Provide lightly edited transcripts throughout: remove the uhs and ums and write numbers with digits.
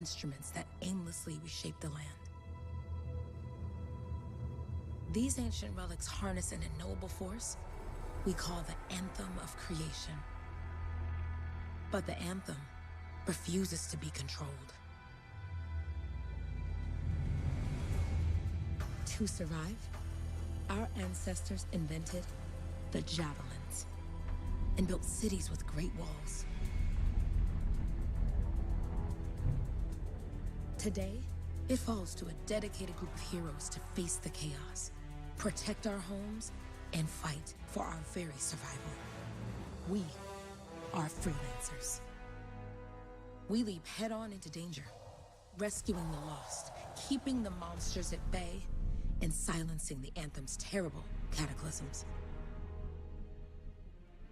instruments that aimlessly reshape the land. These ancient relics harness an unknowable force we call the Anthem of Creation. But the Anthem refuses to be controlled. To survive, our ancestors invented the javelins and built cities with great walls. Today, it falls to a dedicated group of heroes to face the chaos, protect our homes, and fight for our very survival. We are freelancers. We leap head-on into danger, rescuing the lost, keeping the monsters at bay, and silencing the Anthem's terrible cataclysms.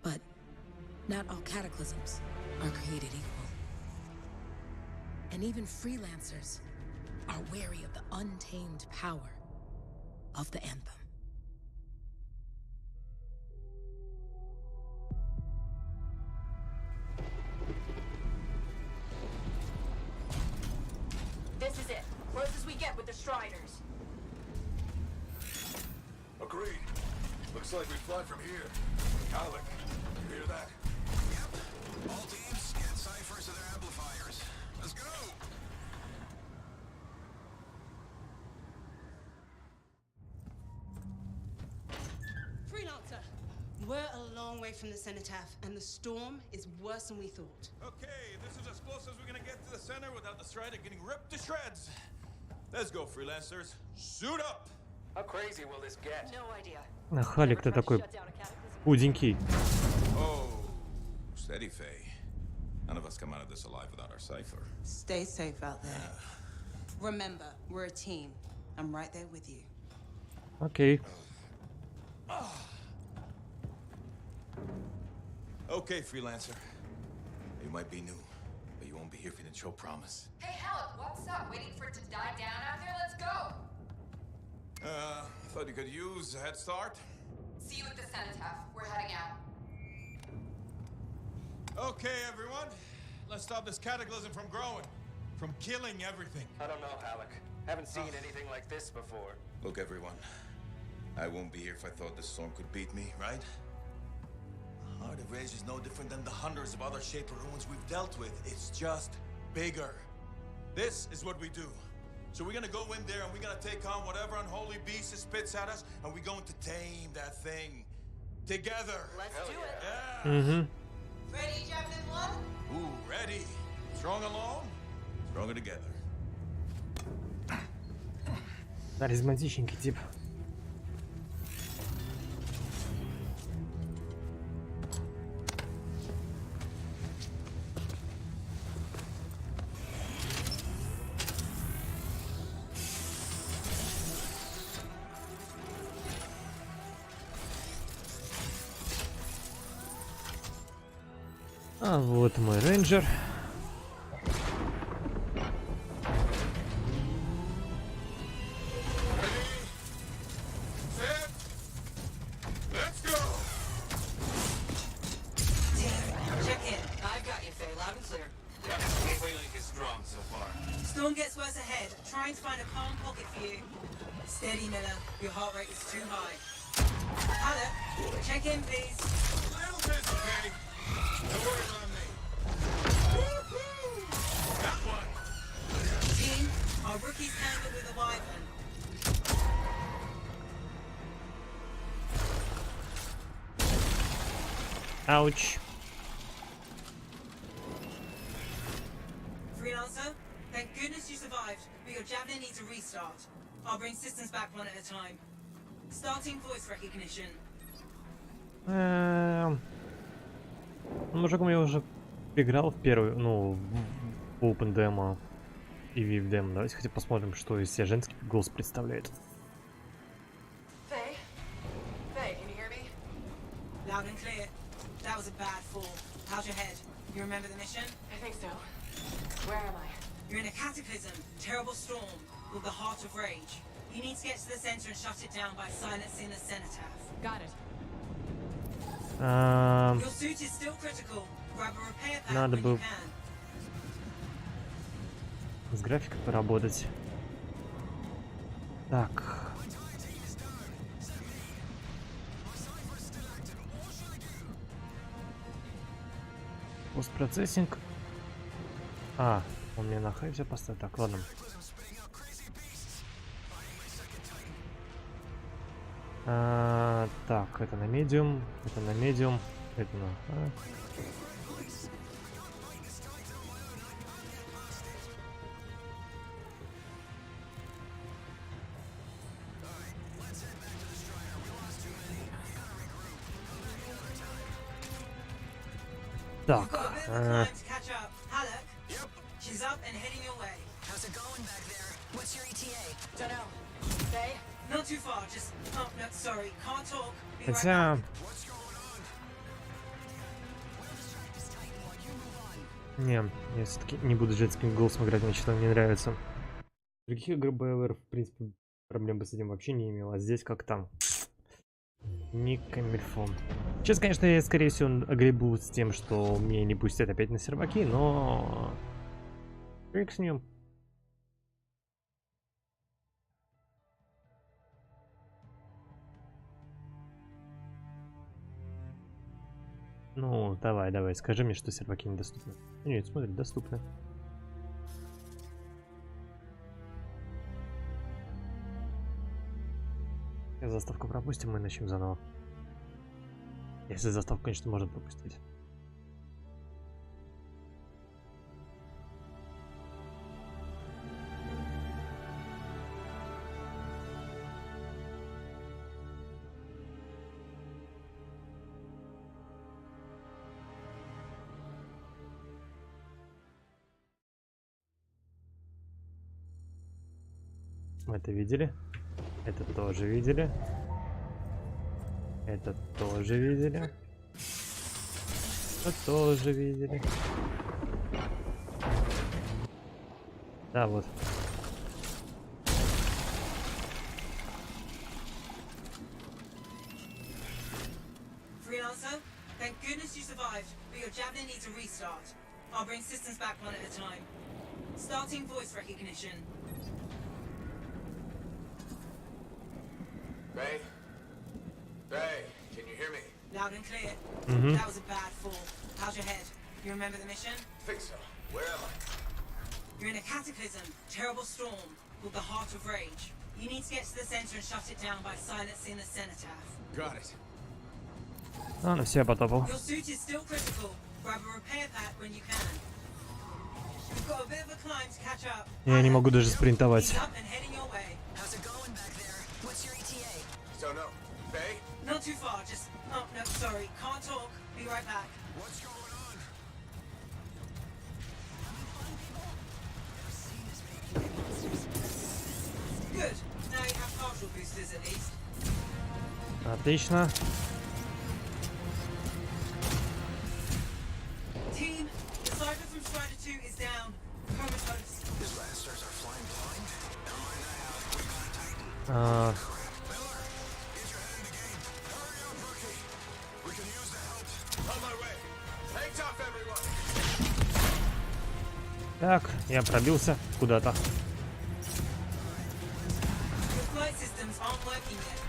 But not all cataclysms are created equal. And even freelancers are wary of the untamed power of the Anthem. This is it. Close as we get with the Striders. Agreed. Looks like we fly from here. Alec, you hear that? Yep. All teams, get ciphers to their amplifiers. Let's go! Freelancer, we're a long way from the cenotaph, and the storm is worse than we thought. Okay, this is as close as we're gonna get to the center without the Strider getting ripped to shreds. Let's go, freelancers. Suit up! How crazy will this get? No idea. А Халик-то такой худенький. Oh, steady, Faye. None of us come out of this alive without our cipher. Stay safe out there. Remember, we're a team. I'm right there with you. Окей. Okay, freelancer. You might be new, but you won't be here for the show promise. Hey, Halleck, what's up? Waiting for it to die down out there? Let's go! Thought you could use a head start. See you at the cenotaph. We're heading out. Okay, everyone. Let's stop this cataclysm from growing, from killing everything. I don't know, Halleck. Haven't seen anything like this before. Look, everyone. I won't be here if I thought this storm could beat me, right? Heart of Rage is no different than the hundreds of other Shaper ruins we've dealt with. It's just bigger. This is what we do. So we're gonna go in there and we're gonna take on whatever unholy beast it spits at us, and we're going to tame that thing together. Let's do it. Yeah. Угу. Ready, Javelin 1? Ooh, ready. Strong alone, stronger together. Харизматичненький тип. А вот мой рейнджер. Storm gets worse ahead. Trying to find a calm pocket for you. Steady, Miller. Your heart rate is too high. Halleck, check in, please. A little busy, Kay. No worries on me. Woo-hoo! That one. Team, our rookies handled with a wyvern. Ауч. Freelancer, thank goodness you survived, but your Javelin needs a restart. I'll bring systems back one at a time. Starting voice recognition. Мужиком я уже играл в первый, ну, в Open Demo и VIV Demo. Давайте хотя посмотрим, что из себя женский голос представляет. Faye? Faye, can you hear me? Loud and clear. That was a bad fall. How's your head? You remember the mission? I think so. Where am I? You're in a cataclysm, terrible storm, with the Heart of Rage. You need to get to the center and shut it down by silencing the cenotaph. Got it. Your suit is still critical. Grab a repair pack Надо when бы you can. с графикой поработать. Так. Постпроцессинг. А, он мне на хай все поставил. Так, ладно. Так, это на медиум, это на медиум, это на... Так, She's up and heading your way. How's it going back there? What's your ETA? Don't know. Faye? Not too far, just... Oh, no, sorry, can't talk. Be right хотя... back. Не, я все-таки не буду женским голосом играть, мне что-то не нравится. В других играх BioWare, в принципе, проблем бы с этим вообще не имел, а здесь как там. Не камильфон. Сейчас, конечно, я, скорее всего, огребу с тем, что мне не пустят опять на серваки, но... Фиг с ним. Ну, давай, скажи мне, что серваки недоступны. Нет, смотри, доступны. Заставку пропустим и начнем заново. Если заставку, конечно, можно пропустить. Мы это видели. Это тоже видели. Это тоже видели. Это тоже видели. Да, вот. Freelancer, thank goodness you survived, but your javelin needs a restart. I'll bring systems back one at a time. Starting voice recognition. Faye? Faye, can you hear me? Loud and clear. That was a bad fall. How's your head? You remember the mission? Think so. Where am I? You're in a cataclysm, terrible storm, called the Heart of Rage. You need to get to the center and shut it down by silencing the cenotaph. Got it. А, ну все, я потопал. Your suit is still critical. Grab a repair pack when you can. You've got a bit of a climb to catch up. Я не могу даже спринтовать. He's up and heading your way. How's it going back there? What's your ETA? Don't know. Faye? Not too far, just... Oh, no, sorry, can't talk. Be right back. What's going on? Good. Now you have partial boosters at least. Отлично. Team, the cipher from Strider 2 is down. Comatose. His blasters are flying blind. Never mind that. We got tight. А, Miller, get your head in the game. Hurry up, rookie. We can use the help. On my way. Hang tough, everyone. так, я пробился куда-то. Your flight systems aren't working yet.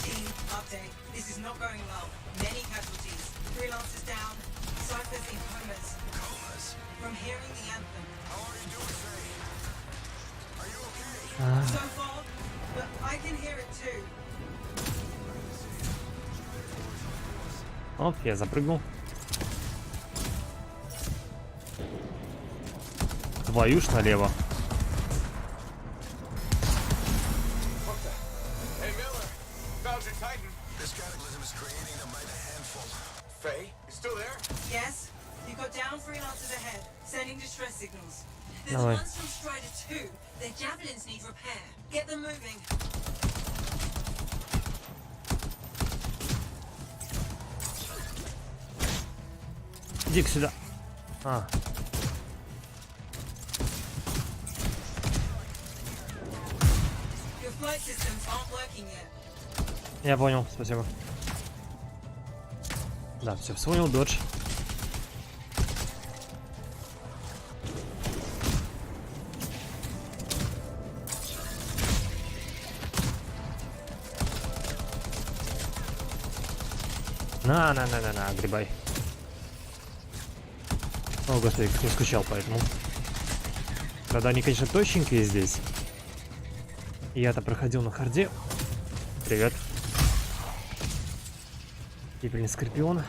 Team, update. This is not going well. Many casualties. Freelancers down. Ciphers in comas. Comas. From hearing the anthem. How are you doing, Faye? Are you okay? So far, but I can hear it too. Оп, я запрыгнул. Твою ж налево. What the? Hey, Miller. Found your Titan. This cataclysm is creating them by the handful. Faye? You still there? Yes, you've got down freelancers ahead, sending distress signals. They're Давай. the ones from Strider 2. Their javelins need repair. Get them moving. Иди-ка сюда. А, Your flight systems aren't working yet. я понял, спасибо. Да, все, вспомнил, додж. На, огребай. О, господи, как не скучал по этому. Правда, они, конечно, точненькие здесь. Я-то проходил на харде. Привет. И, блин, Скорпион.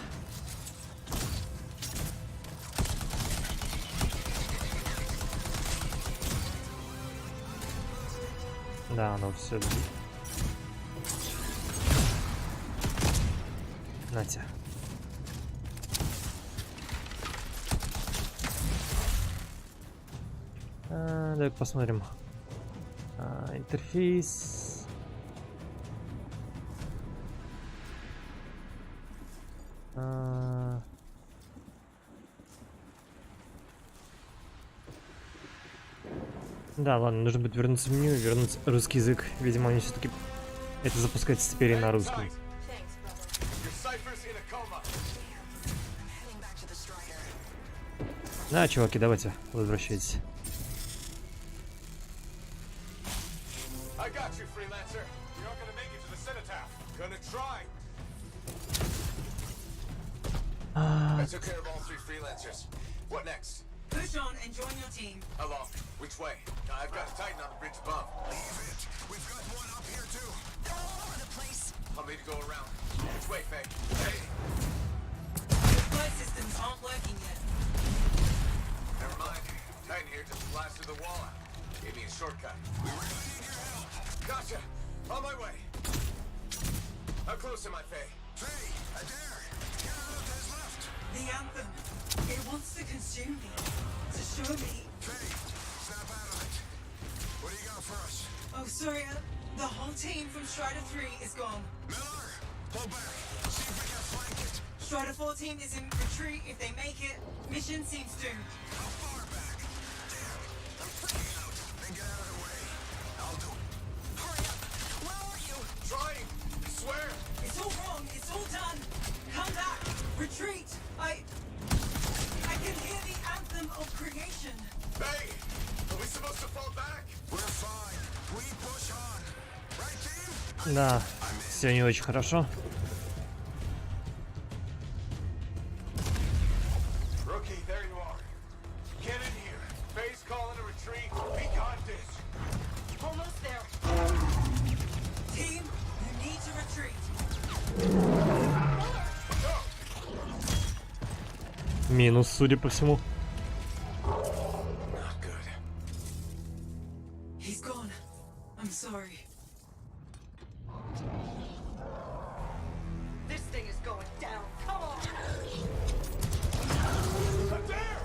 Да, оно все. Натя. Давай посмотрим. Интерфейс. Да, ладно, нужно будет вернуться в меню и вернуть русский язык. Видимо, они все-таки это запускается теперь и на русском. Your cipher's in a coma. Heading back to the Strider. Да, чуваки, давайте, возвращайтесь. I got you, freelancer. You're not gonna make it to the cenotaph. Gonna try. I took care of all 3 freelancers. What next? Push on and join your team. How long? Which way? I've got a Titan on the bridge above. Leave it. We've got one up here too. They're all over the place. I'll need to go around. Which way, Faye? Hey, The flight systems aren't working yet. never mind. Titan here just blasted the wall out. Gave me a shortcut. We really need your help. Gotcha. On my way. How close am I, Faye? Faye, Adair, get out of his left. The Anthem. It wants to consume me. To show me. Faye, snap out of it. What do you got for us? Oh, sorry. The whole team from Strider 3 is gone. Miller, pull back. See if we can flank it. Strider 4 team is in retreat. If they make it, mission seems doomed. How far back? Damn, I'm freaking out. Then get out of the way. I'll do it. Hurry up. Where are you? Trying. I swear. It's all wrong. It's all done. Come back. Retreat. I can hear the anthem of creation. Faye, are we supposed to fall back? We're fine. We push on. Right, team? Да, все не очень хорошо. Rookie, there you are. Get in here. Faye's calling a retreat. We got this. Almost there. Team, you need to retreat. Go. Минус, судя по всему. Not good. He's gone. I'm sorry. This thing is going down. Come on. Adair!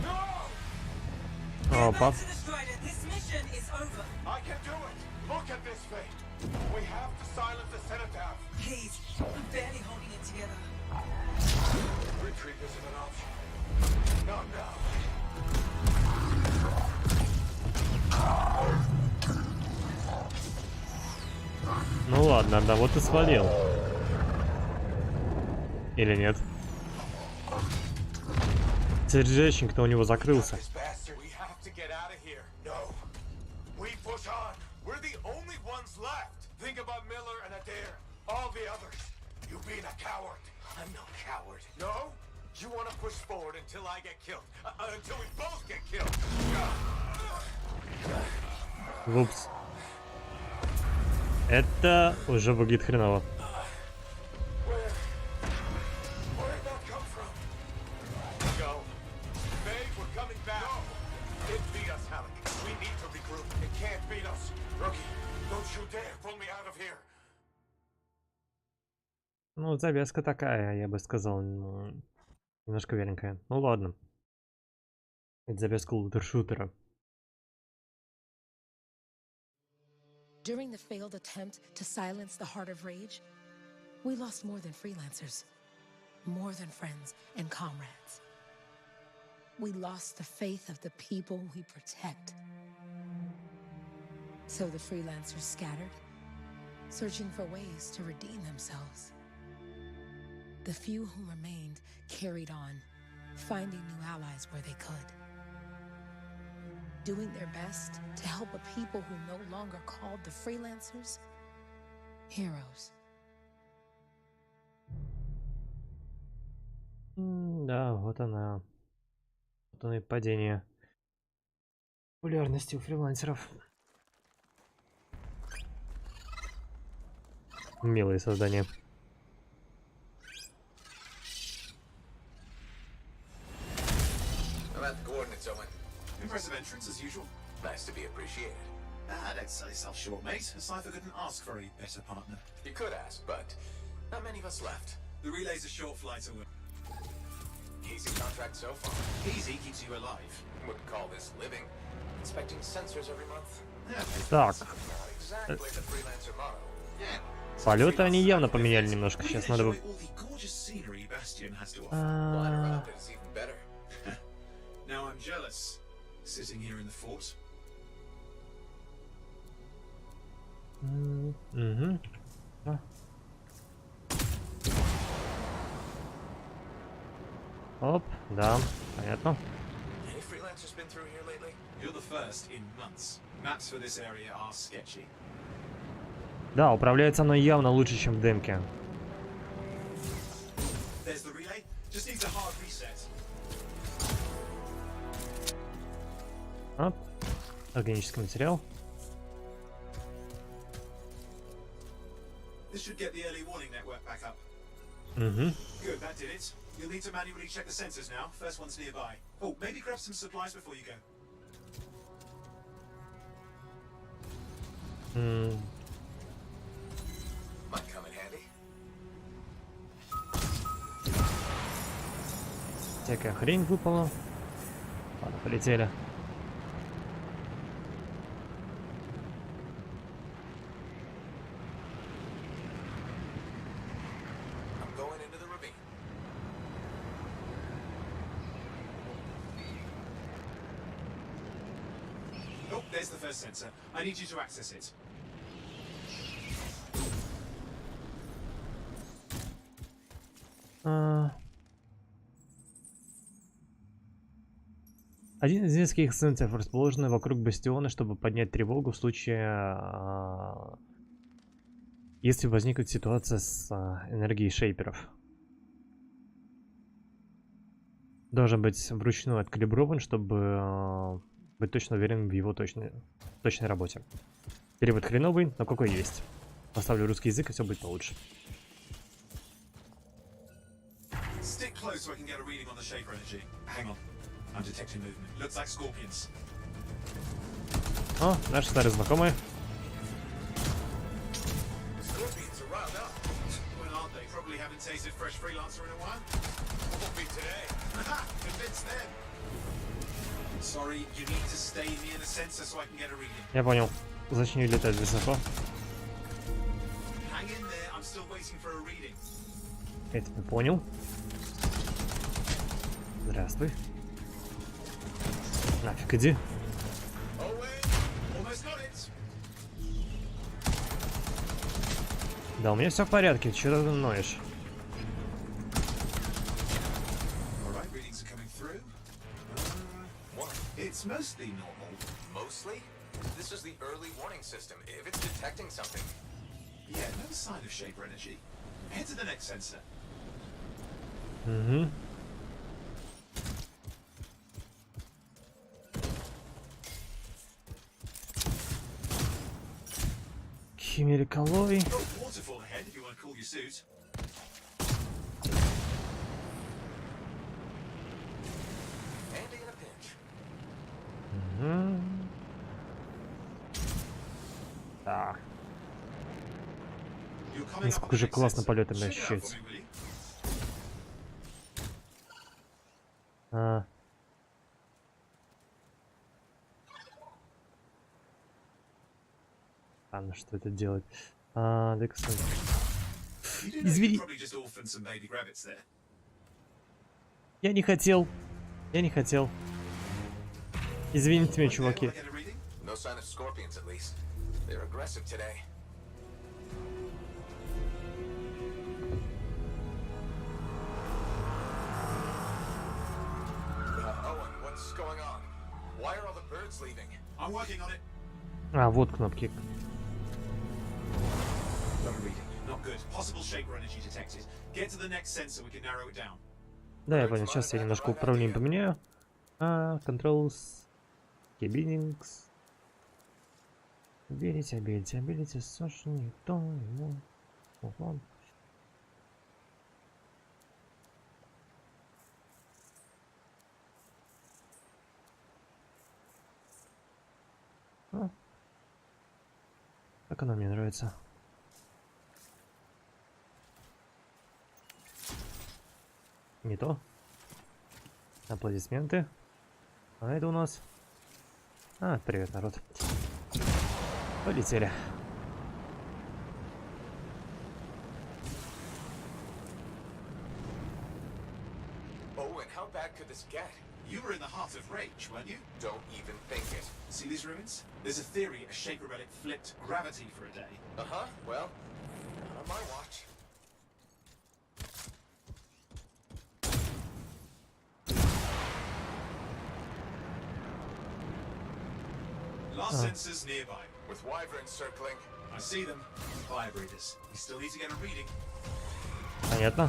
No! Опа. Back to the Strider. This mission is over. I can do it. Look at this, Faye. We have to silence the cenotaph. Please, I'm barely holding it together. Retreat isn't an option. Not now. Ну ладно, одного ты свалил. Или нет? Сердечник-то у него закрылся. This bastard. We have to get out of here. No. We push on. We're the only ones left. Think about Miller and Adair. All the others. You being a coward. I'm no coward. No? You want to push forward until I get killed. Until we both get killed. Упс. Это уже выглядит хреново. Where'd that come from? Go. Faye, we're coming back. No. It beat us, Halleck. We need to regroup. It can't beat us. Rookie, don't you dare pull me out of here. Ну, завязка такая, я бы сказал, ну, немножко вяленькая. Ну ладно. Это завязка лутер-шутера. During the failed attempt to silence the Heart of Rage, we lost more than freelancers, more than friends and comrades. We lost the faith of the people we protect. So the freelancers scattered, searching for ways to redeem themselves. The few who remained carried on, finding new allies where they could, doing their best to help a people who no longer called the freelancers heroes. Да, вот она. Вот оно и падение популярности у фрилансеров. Милые создания. About the coordinates, Owen. Impressive entrance as usual. Nice to be appreciated. Don't sell yourself short, mate. A cipher couldn't ask for a better partner. You could ask, but not many of us left. The relay's a short flight away. Easy contract so far. Easy keeps you alive. Wouldn't call this living. Inspecting sensors every month. Так, Not exactly the freelancer motto. полеты они явно поменяли немножко. We Сейчас can надо enjoy бы... all the gorgeous scenery Bastion has to offer. Flying around it is even better. Now I'm jealous, sitting here in the fort. Угу. Оп, да, понятно. Any freelancers been through here lately? You're the first in months. Maps for this area are sketchy. Да, управляется оно явно лучше, чем в демке. There's the relay. Just needs a hard reset. Оп. Органический материал. This should get the early warning network back up. Угу. Good, that did it. You'll need to manually check the sensors now. First one's nearby. Oh, maybe grab some supplies before you go. Might come in handy. Всякая хрень выпала. Ладно, полетели. I'm going into the ravine. Oh, there's the first sensor. I need you to access it. Один из нескольких сенсоров расположен вокруг бастиона, чтобы поднять тревогу в случае, если возникнет ситуация с энергией шейперов. Должен быть вручную откалиброван, чтобы быть точно уверен в его точной работе. Перевод хреновый, но какой есть. Поставлю русский язык, и все будет получше. Stick close so I can get a reading on the shaper energy. Hang on. I'm detecting movement. Looks like scorpions. О, наши старые знакомые. Scorpions are riled up. Well, aren't they? Probably haven't tasted fresh freelancer in a while. Won't be today. Convince them. Sorry, you need to stay near the sensor so I can get a reading. Я понял. Зачем летать высоко? Hang in there. I'm still waiting for a reading. Я тебя понял. Здравствуй. Нафиг иди. Almost got it. Да, у меня все в порядке. Чего ты ноешь? All right, readings are coming through. What? It's mostly normal. Mostly? This is the early warning system. If it's detecting something. Yeah, no sign of shaper energy. Head to the next sensor. Угу. Химериколой. Oh, waterfall ahead if you want to cool your suit. Handy in a pinch. Угу. Да. You're coming up Насколько on же the next классно sensor. полетами Check it out for ощущается. me, will you? Ладно, что это делать? Дай-ка смотрю. You do know Извини. you probably just orphaned some baby rabbits there. Я не хотел. Я не хотел. Извините меня, чуваки. Wanna get a reading? No sign of scorpions, at least. They're aggressive today. Owen, what's going on? Why are all the birds leaving? I'm working on it. Вот кнопки. Got a reading. Not good. Possible shaper energy detected. Get to the next sensor, we can narrow it down. Да, я понял. Сейчас я немножко управление поменяю. Controls. Cabinings. Ability, social, не то, ему. Ого. Как она мне нравится. Не то. Аплодисменты. А это у нас... привет, народ. Полетели. Oh, and how bad could this get? You were in the heart of rage, weren't you? Don't even think it. See these ruins? There's a theory a Shaper relic flipped gravity for a day. Uh-huh, well, not on my watch. Last sensors nearby. With wyverns circling. I see them. Fire breathers. You still need to get a reading. Понятно.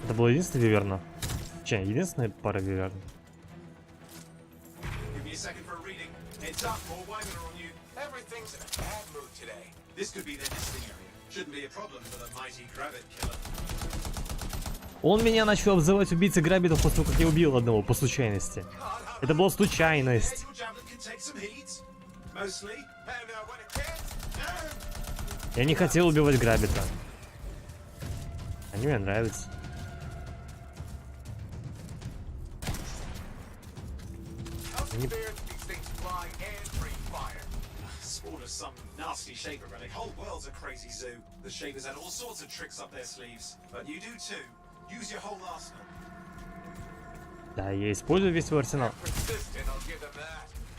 Это было единственное виверна? Че, единственная пара виверн? Give me a second for a reading. Heads up, more wyvern are on you. Everything's in a bad mood today. This could be their nesting area. Shouldn't be a problem for the mighty Grabbit killer. Он меня начал обзывать убийцей грабитов после того, как я убил одного по случайности. Это была случайность. Я не хотел убивать грабита. Они мне нравятся. Не... Some nasty Shaper relic. Whole world's a crazy zoo. The Shapers had all sorts of tricks up their sleeves, but you do too. Use your whole arsenal. Да, я использую весь свой арсенал.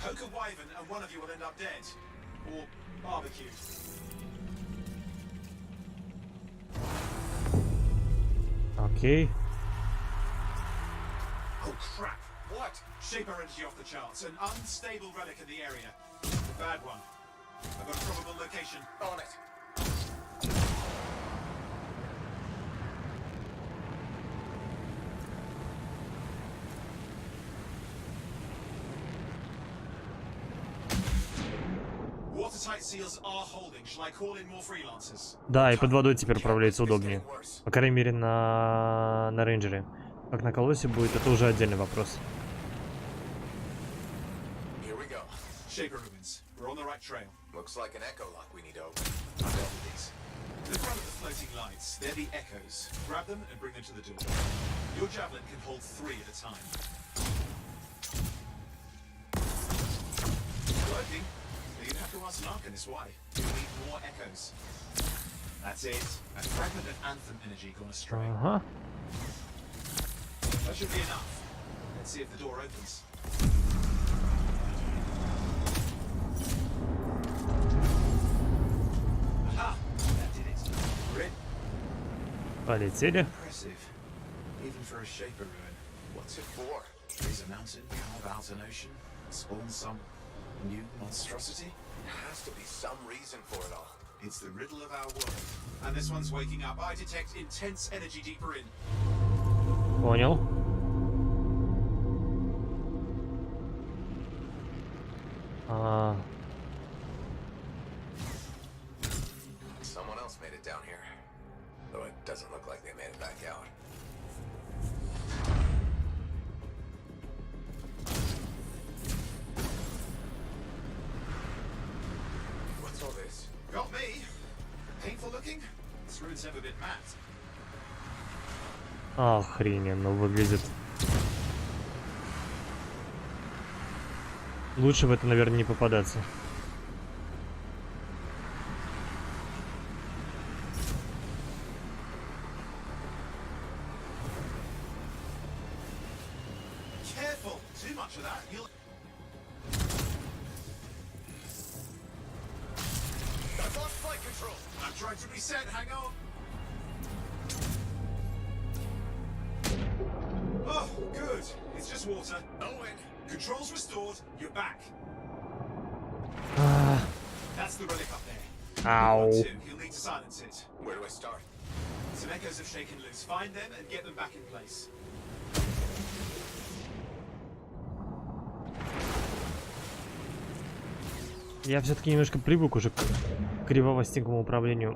Poke a wyvern and one of you will end up dead. Or barbecued. Окей. Oh crap. What? Shaper energy off the charts. An unstable relic in the area. A bad one. I've got a probable location. On it. Watertight seals are holding. Shall I call in more freelancers? Да, и под водой теперь управляется удобнее. По крайней мере, на рейнджере. Как на колосе будет, это уже отдельный вопрос. Shaper ruins. We're on the right trail. Looks like an echo lock we need to open. I'll deal with these. In front of the floating lights, they're the echoes. Grab them and bring them to the door. Your javelin can hold 3 at a time. Working. You'd have to ask an Arcanist why. You need more echoes. That's it. A fragment of Anthem energy gone astray. Ага. That should be enough. Let's see if the door opens. Полетели. Even for a Shaper ruin. What's it for? Raise a mountain, carve out an ocean, spawn some new monstrosity? There has to be some reason for it all. It's the riddle of our world. And this one's waking up. I detect intense energy deeper in. Понял. Someone else made it down here. Though it doesn't look like they made it back out. What's all this? Got me. Painful looking? This ruin's never been matte. Охрененно выглядит. Лучше в это, наверное, не попадаться. Careful! Too much of that, you'll... I've lost flight control! I'm trying to reset, hang on! Oh, good. It's just water. Owen! Controls restored, you're back. That's the relic up there. Ow. You'll need to silence it. Where do I start? Some echoes have shaken loose. Find them and get them back in place. Я все-таки немножко привык уже к кривовостинкому управлению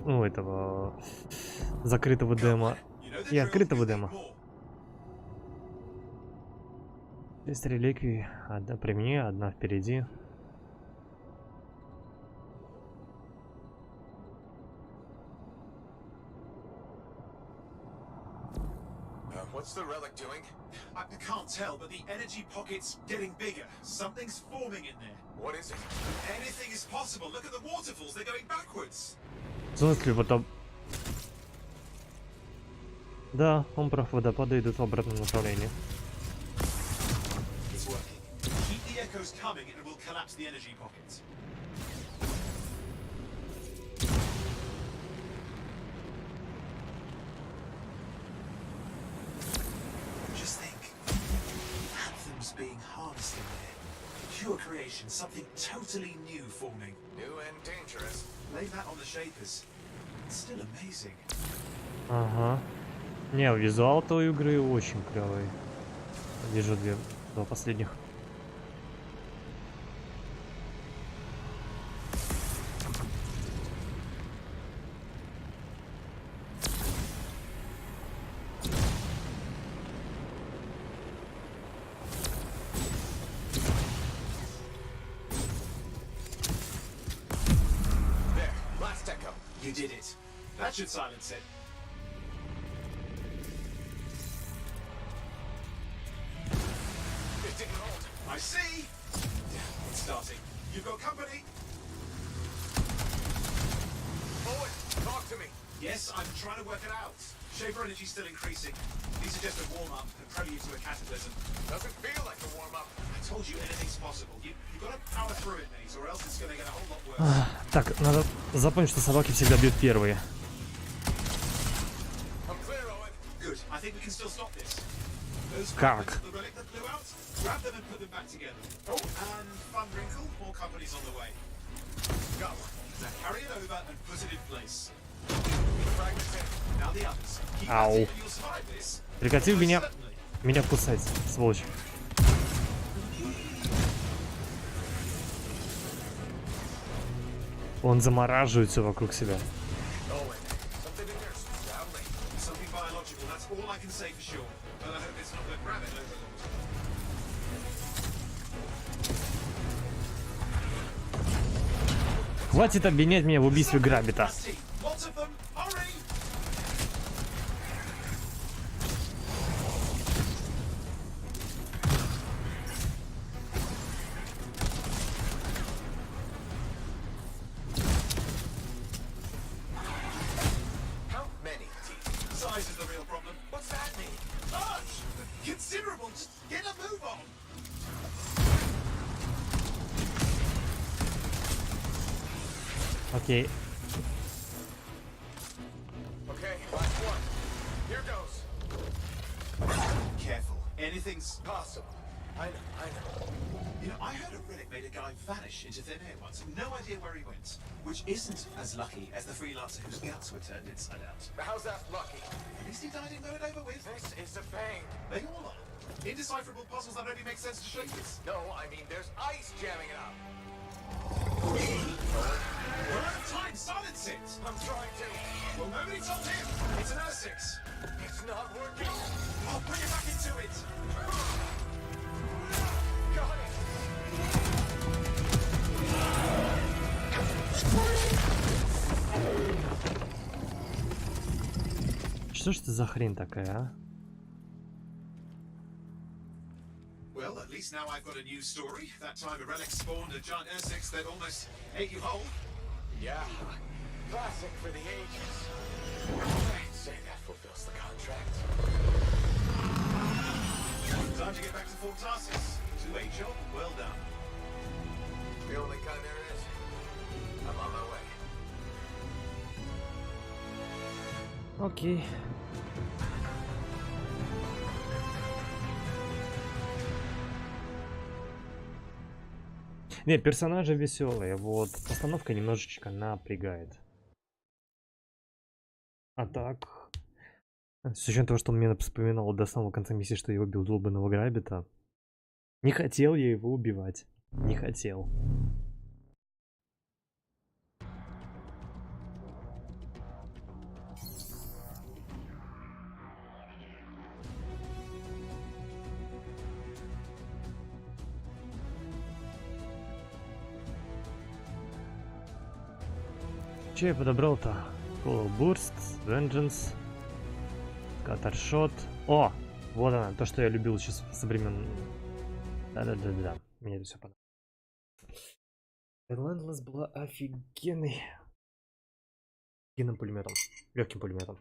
ну этого закрытого демо и открытого демо. 6 реликвий, одна при мне, одна впереди. What's the relic doing? I can't tell, but the energy pocket's getting bigger. Something's forming in there. What is it? Anything is possible. Look at the waterfalls. They're going backwards. В смысле, потом... Да, он прав, водопады идут в обратном направлении. It's working. Keep the echoes coming and it will collapse the energy pockets. Just think. Anthem's being harnessed in there. Pure creation, something totally new forming. New and dangerous. Lay that on the shapers. It's still amazing. Ага. Не, визуал-то у игры очень клевый. Вижу два последних. You did it. That should silence it. It didn't hold. I see. It's starting. You've got company. Owen, talk to me. Yes, I'm trying to work it out. Shaper energy's still increasing. These are just a warm-up and prelude to a cataclysm. Doesn't feel like a warm-up. I told you anything's possible. You've got to power through it, mate, or else it's going to get a whole lot worse. Так, надо запомнить, что собаки всегда бьют первые. I'm clear, Owen. Good. I think we can still stop this. Those Как? fragments of the relic that blew out, grab them and put them back together. Oh, and fun wrinkle, more companies on the way. Go. Now carry it over and put it in place. Fragments in. Now the others. Keep Ow. at it and you'll survive this. Прекратил Most меня certainly. кусать, сволочь. Он замораживает все вокруг себя. Owen, something in there's growling. Something biological, that's all I can say for sure. But I hope it's not the rabbit overlord. Хватит обвинять меня в убийстве Грабита. Lots of them. Hurry! How many teeth? Size is the real problem. What's that mean? Large! Considerable! Just get a move on! Окей. Okay, last one. Here goes. Careful. Anything's Possible. I know. You know, I heard a relic made a guy vanish into thin air once. No idea where he went. Which isn't as lucky as the freelancer whose guts were turned inside out. How's that lucky? At least he died and got it over with. This is a bang. They all are. Indecipherable puzzles that only make sense to shapers. No, I mean there's ice jamming it up. We're out of time. Silence it. I'm trying to. Well, nobody told him. It's an R6. It's not working. I'll bring it back into it. Got it. Что ж это за хрень такая, а? Well, at least now I've got a new story. That time a relic spawned a giant R6 that almost ate you whole. Yeah. Classic for the ages. I'd say that fulfills the contract. Time to get back to Fort Tarsus. To a job well done. The only kind there is. I'm on my way. Окей. Не, персонажи веселые, вот постановка немножечко напрягает. А так, с учетом того, что он мне вспоминал до самого конца миссии, что я убил долбанного грабита, не хотел я его убивать. Не хотел. Че я подобрал-то? Hollow Burst, Vengeance, Scattershot. О! Вот она, то, что я любил сейчас со времен... Да-да-да-да, мне это все понравилось. Relentless была офигенной. Офигенным пулеметом. Легким пулеметом.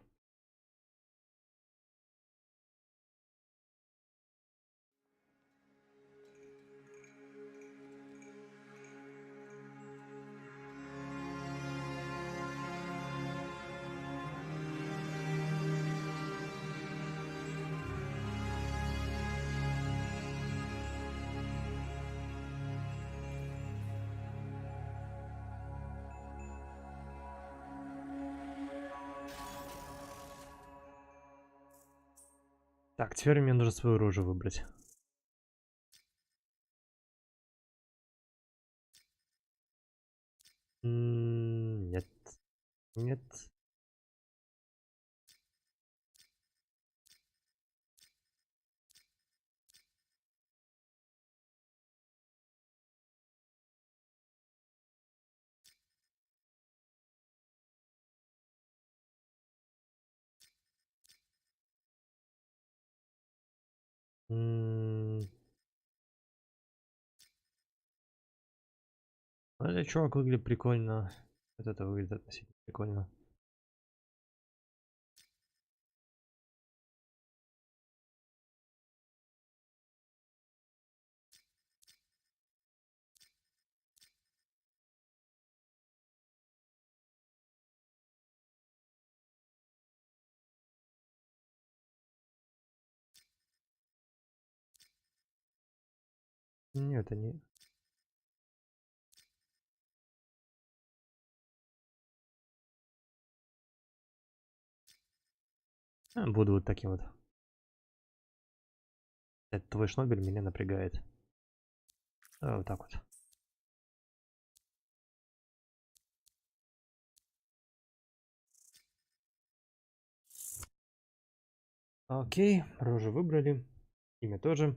Так, теперь мне нужно свою рожу выбрать. Нет. Нет. Ну, этот чувак выглядит прикольно. Вот это выглядит относительно прикольно. Нет, это не... Буду вот таким вот. Это твой шнобель меня напрягает. Вот так вот. Окей, рожу выбрали. Имя тоже.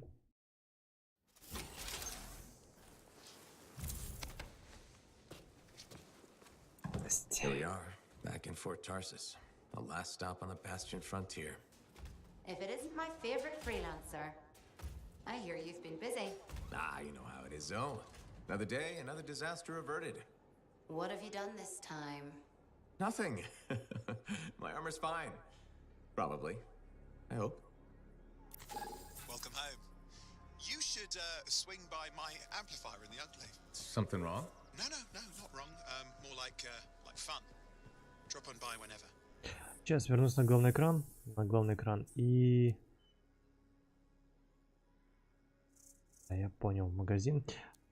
Here we are, back in Fort Tarsus. The last stop on the Bastion frontier. If it isn't my favorite freelancer. I hear you've been busy. Ah, you know how it is, Zoe. Another day, another disaster averted. What have you done this time? Nothing. My armor's fine. Probably. I hope. Welcome home. You should swing by my amplifier in the Ugly. Something wrong? No, not wrong. More like fun. Drop on by whenever. Сейчас вернусь на главный экран. И... Я понял, магазин.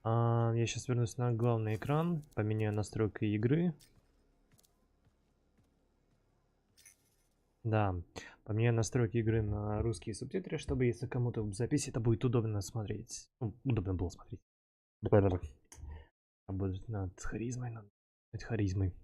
Я сейчас вернусь на главный экран, поменяю настройки игры. Да, поменяю настройки игры на русские субтитры, чтобы если кому-то в записи это будет удобно смотреть. Ну, удобно было смотреть. Работать над харизмой, над харизмой.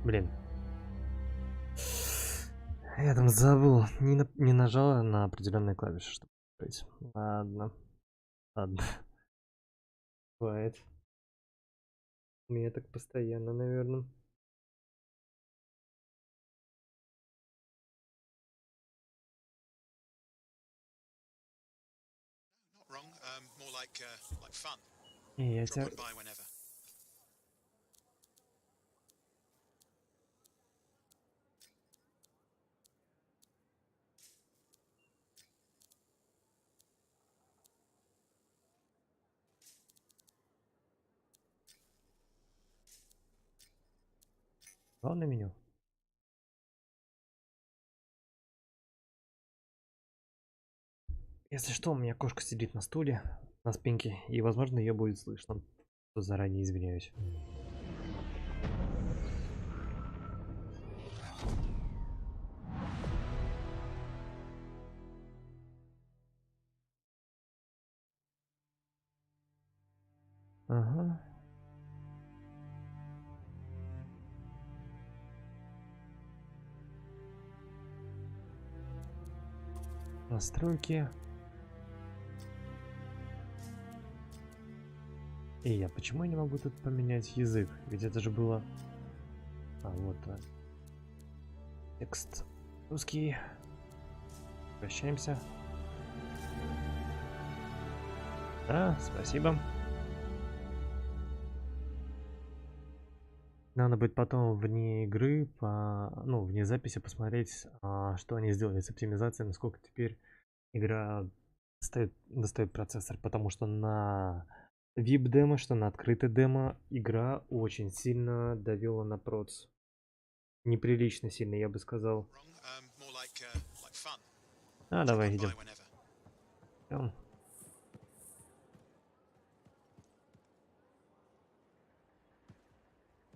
Блин. Я там забыл. Не нажала на определенные клавиши, чтобы открыть. Ладно. Бывает. У меня так постоянно, наверное. Not wrong. More like fun. Я Drop тебя... on by whenever. Главное меню. Если что, у меня кошка сидит на стуле, на спинке, и, возможно, ее будет слышно. Заранее извиняюсь. Ага. Настройки. Почему я не могу тут поменять язык? Ведь это же было... вот. Текст русский. Прощаемся. Да, спасибо. Надо будет потом вне игры, вне записи посмотреть, что они сделали с оптимизацией, насколько теперь игра достает процессор, потому что на VIP-демо, что на открытой демо игра очень сильно давила на проц. Неприлично сильно, я бы сказал. Давай идем.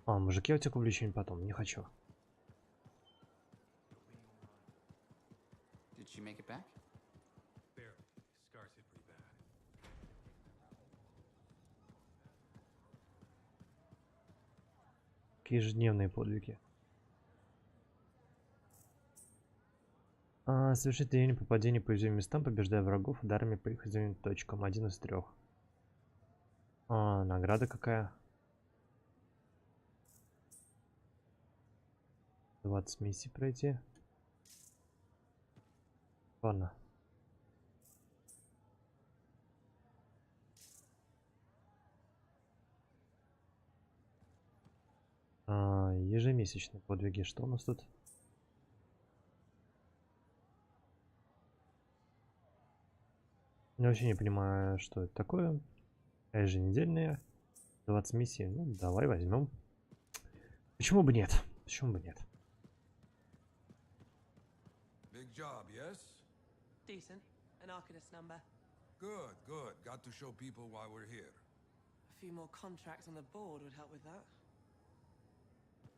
Мужики, я тебя куплю что-нибудь потом, не хочу. Ежедневные подвиги. Совершить тренирование попадения по уязвимым местам, побеждая врагов ударами по их уязвимым точкам. 1 из 3. Награда какая? 20 миссий пройти. Ладно. Ежемесячные подвиги. Что у нас тут? Я вообще не понимаю, что это такое. Еженедельные. 20 миссий. Ну, давай возьмем. Почему бы нет? Почему бы нет? Big job, yes? Decent. An Arcanist number. Good, good. Got to show people why we're here. A few more contracts on the board would help with that.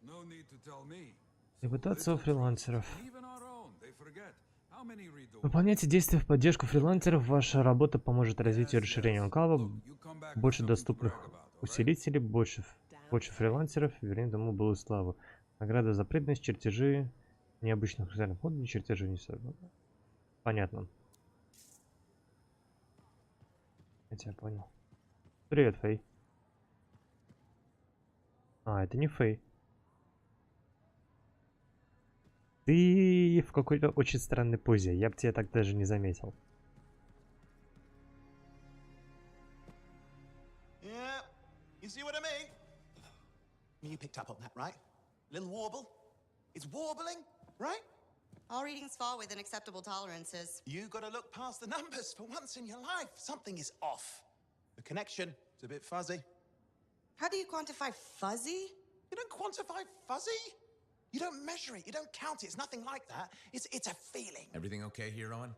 No need to tell me. Репутация фрилансеров. Even our own, they forget. How many redo? Выполняйте действия в поддержку фрилансеров. Ваша работа поможет развитию и расширению анклава. Больше доступных усилителей, больше фрилансеров. Вернее, тому было славу. Награда за преданность, чертежи необычных специальных подвигов, чертежи не сорваны. Понятно. Я тебя понял. Привет, Фэй. Это не Фэй. Ты в какой-то очень странной позе. Я бы тебя так даже не заметил. Yeah, you see what I mean? You picked up on that, right? Little warble? It's warbling, right? All readings fall within acceptable tolerances. You gotta look past the numbers for once in your life. Something is off. The connection is a bit fuzzy. How do you quantify fuzzy? You don't quantify fuzzy? You don't measure it, you don't count it, it's nothing like that. It's a feeling. Everything okay here, Owen?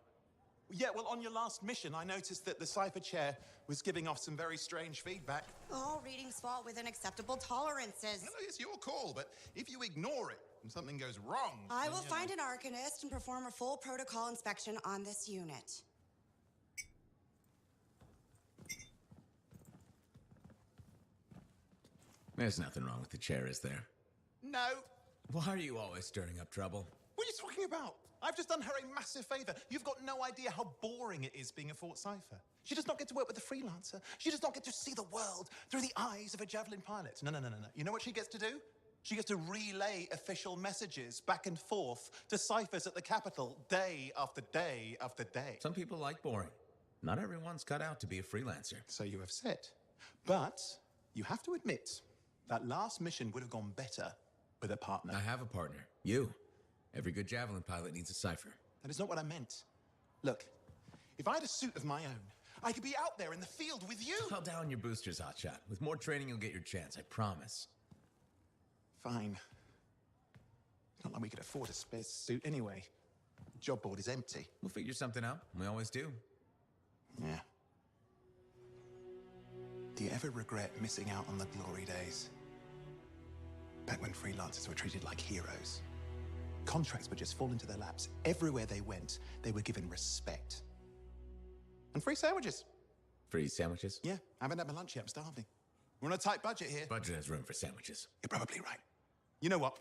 Yeah, well, on your last mission, I noticed that the Cypher Chair was giving off some very strange feedback. All readings fall within acceptable tolerances. Well, it's your call, but if you ignore it and something goes wrong... I will find an Arcanist and perform a full protocol inspection on this unit. There's nothing wrong with the chair, is there? No. Why are you always stirring up trouble? What are you talking about? I've just done her a massive favor. You've got no idea how boring it is being a Fort Cypher. She does not get to work with a freelancer. She does not get to see the world through the eyes of a Javelin pilot. No. You know what she gets to do? She gets to relay official messages back and forth to ciphers at the capital day after day after day. Some people like boring. Not everyone's cut out to be a freelancer. So you have said. But you have to admit, that last mission would have gone better with a partner. I have a partner. You. Every good Javelin pilot needs a cipher. That is not what I meant. Look, if I had a suit of my own, I could be out there in the field with you. Call down your boosters, Hotshot. With more training, you'll get your chance, I promise. Fine. Not like we could afford a spare suit anyway. Job board is empty. We'll figure something out. We always do. Yeah. Do you ever regret missing out on the glory days? Back when freelancers were treated like heroes. Contracts would just fall into their laps. Everywhere they went, they were given respect. And free sandwiches. Free sandwiches? Yeah, I haven't had my lunch yet. I'm starving. We're on a tight budget here. Budget has room for sandwiches. You're probably right. You know what?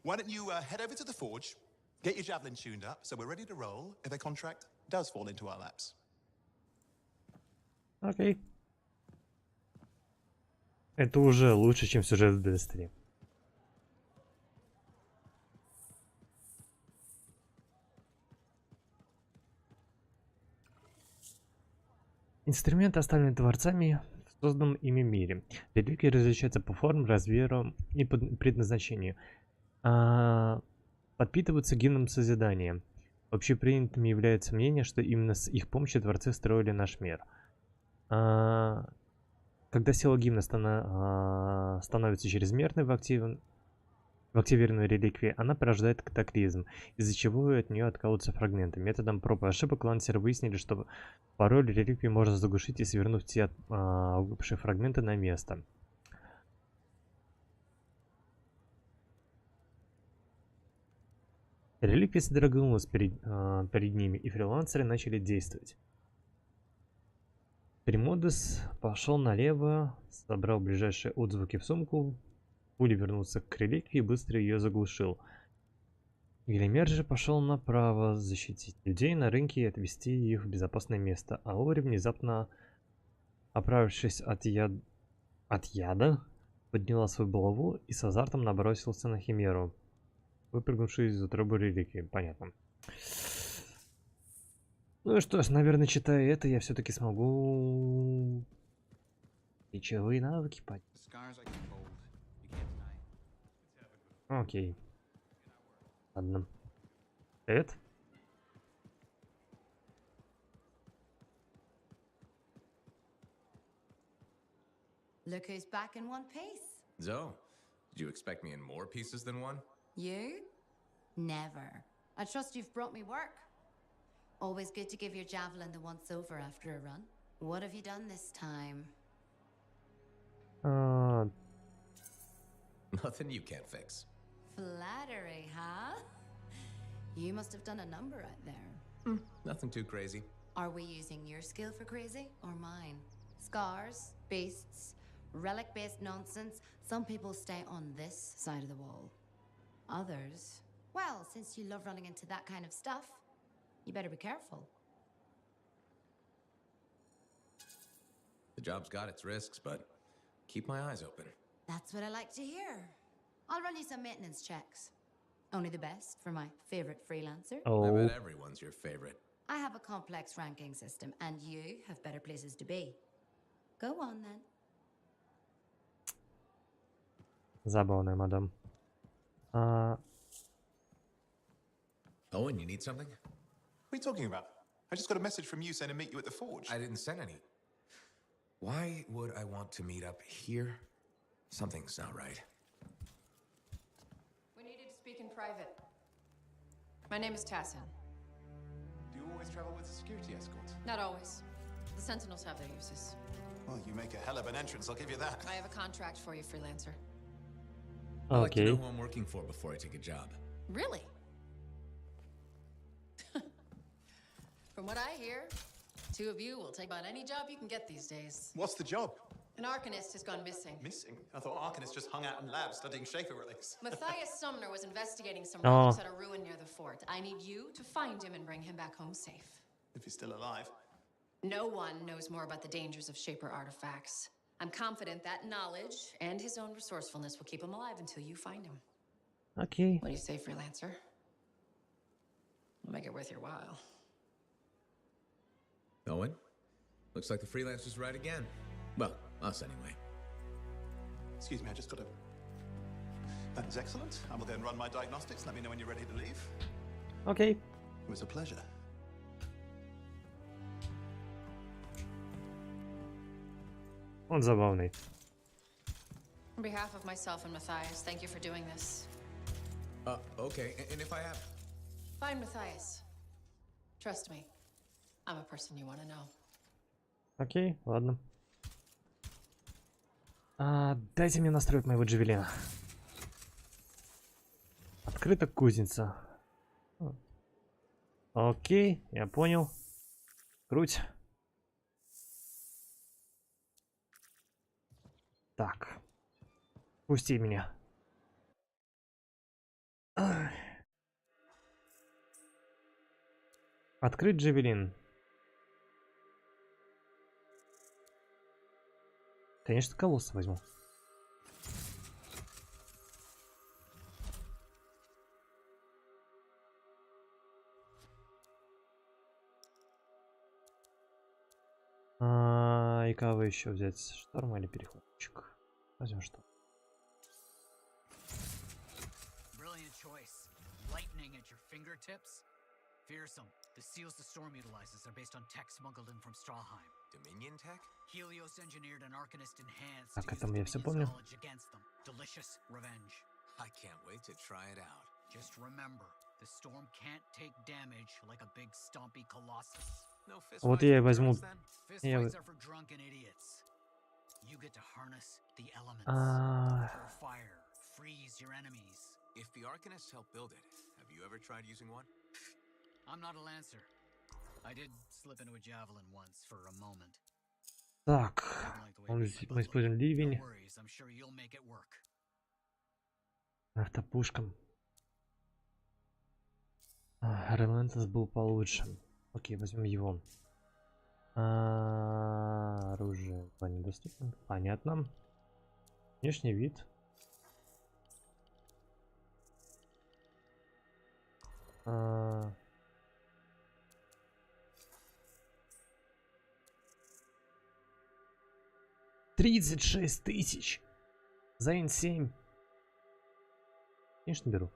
Why don't you head over to the forge, get your javelin tuned up, so we're ready to roll if a contract does fall into our laps. Окей. Это уже лучше, чем сюжет в Destiny. Инструменты, оставленные творцами в созданном ими мире. Реликвии различаются по формам, размерам и предназначению. Подпитываются гимном созидания. Общепринятым является мнение, что именно с их помощью творцы строили наш мир. Когда сила гимна становится чрезмерной в активированной реликвии, она порождает катаклизм, из-за чего от нее откалываются фрагменты. Методом проб и ошибок лансеры выяснили, что порой реликвии можно заглушить и свернуть те выпавшие фрагменты на место. Реликвия содрогнулась перед ними, и фрилансеры начали действовать. Примодес пошел налево, собрал ближайшие отзвуки в сумку, пулей вернулся к реликвии и быстро ее заглушил. Гелимер же пошел направо, защитить людей на рынке и отвести их в безопасное место. А Ори, внезапно оправившись от яда, подняла свою булаву и с азартом набросился на Химеру, выпрыгнувшую из утробы реликвии. Понятно. Ну и что ж, наверное, читая это, я все-таки смогу речевые навыки поднять. Окей. Ладно. Привет. Look who's back in one piece. Zoe, did you expect me in more pieces than one? You? Never. I trust you've brought me work. Always good to give your javelin the once over after a run. What have you done this time? Nothing you can't fix. Flattery, huh? You must have done a number out there. Nothing too crazy. Are we using your skill for crazy or mine? Scars, beasts, relic-based nonsense. Some people stay on this side of the wall. Others, well, since you love running into that kind of stuff, you better be careful. The job's got its risks, but keep my eyes open. That's what I like to hear. I'll run you some maintenance checks. Only the best for my favorite freelancer. I bet everyone's your favorite. I have a complex ranking system, and you have better places to be. Go on, then. Забавная мадам. Owen, you need something? What are you talking about? I just got a message from you saying to meet you at the forge. I didn't send any. Why would I want to meet up here? Something's not right. We needed to speak in private. My name is Tassin. Do you always travel with a security escort? Not always. The Sentinels have their uses. Well, you make a hell of an entrance, I'll give you that. I have a contract for you, freelancer. I like to know who I'm working for before I take a job. Really? From what I hear, two of you will take on any job you can get these days. What's the job? An Arcanist has gone missing. Missing? I thought Arcanists just hung out in labs studying Shaper relics. Matthias Sumner was investigating some relics at a ruin near the fort. I need you to find him and bring him back home safe. If he's still alive. No one knows more about the dangers of Shaper artifacts. I'm confident that knowledge and his own resourcefulness will keep him alive until you find him. Okay. What do you say, freelancer? We'll make it worth your while. Owen, looks like the freelancer's right again. Well, us anyway. Excuse me, I just got to... That is excellent. I will go and run my diagnostics. Let me know when you're ready to leave. Okay. It was a pleasure. Он забавный. On behalf of myself and Matthias, thank you for doing this. Okay, and if I have... Find Matthias. Trust me, I'm a person you want to know. Окей, ладно. Дайте мне настроить моего джавелина. Открыта кузница. Окей, я понял. Круть. Так. Пусти меня. Открыть джавелин. Конечно, колосса возьму. И кого еще взять? Шторм или переходчик? Возьмем что? Fearsome. The seals the storm utilizes are based on tech smuggled in from Strawheim. Dominion tech? Helios engineered and Arcanist enhanced Так, to use это the я все Dominion's помню. knowledge against them. Delicious revenge. I can't wait to try it out. Just remember, the storm can't take damage like a big stompy colossus. No fist Вот fights я и for возьму. drunks, then? Fist Я... fights are for drunken idiots. You get to harness the elements. Pour fire, freeze your enemies. If the Arcanists help build it, have you ever tried using one? I'm not a lancer. I did slip into a javelin once for a moment. Так, мы используем ливень. No worries, I'm sure you'll make it work. Автопушкам. Релиз был получше. Окей, возьмем его. Оружие было недоступно. Понятно. Внешний вид. А... 36 тысяч за N7. Конечно, беру.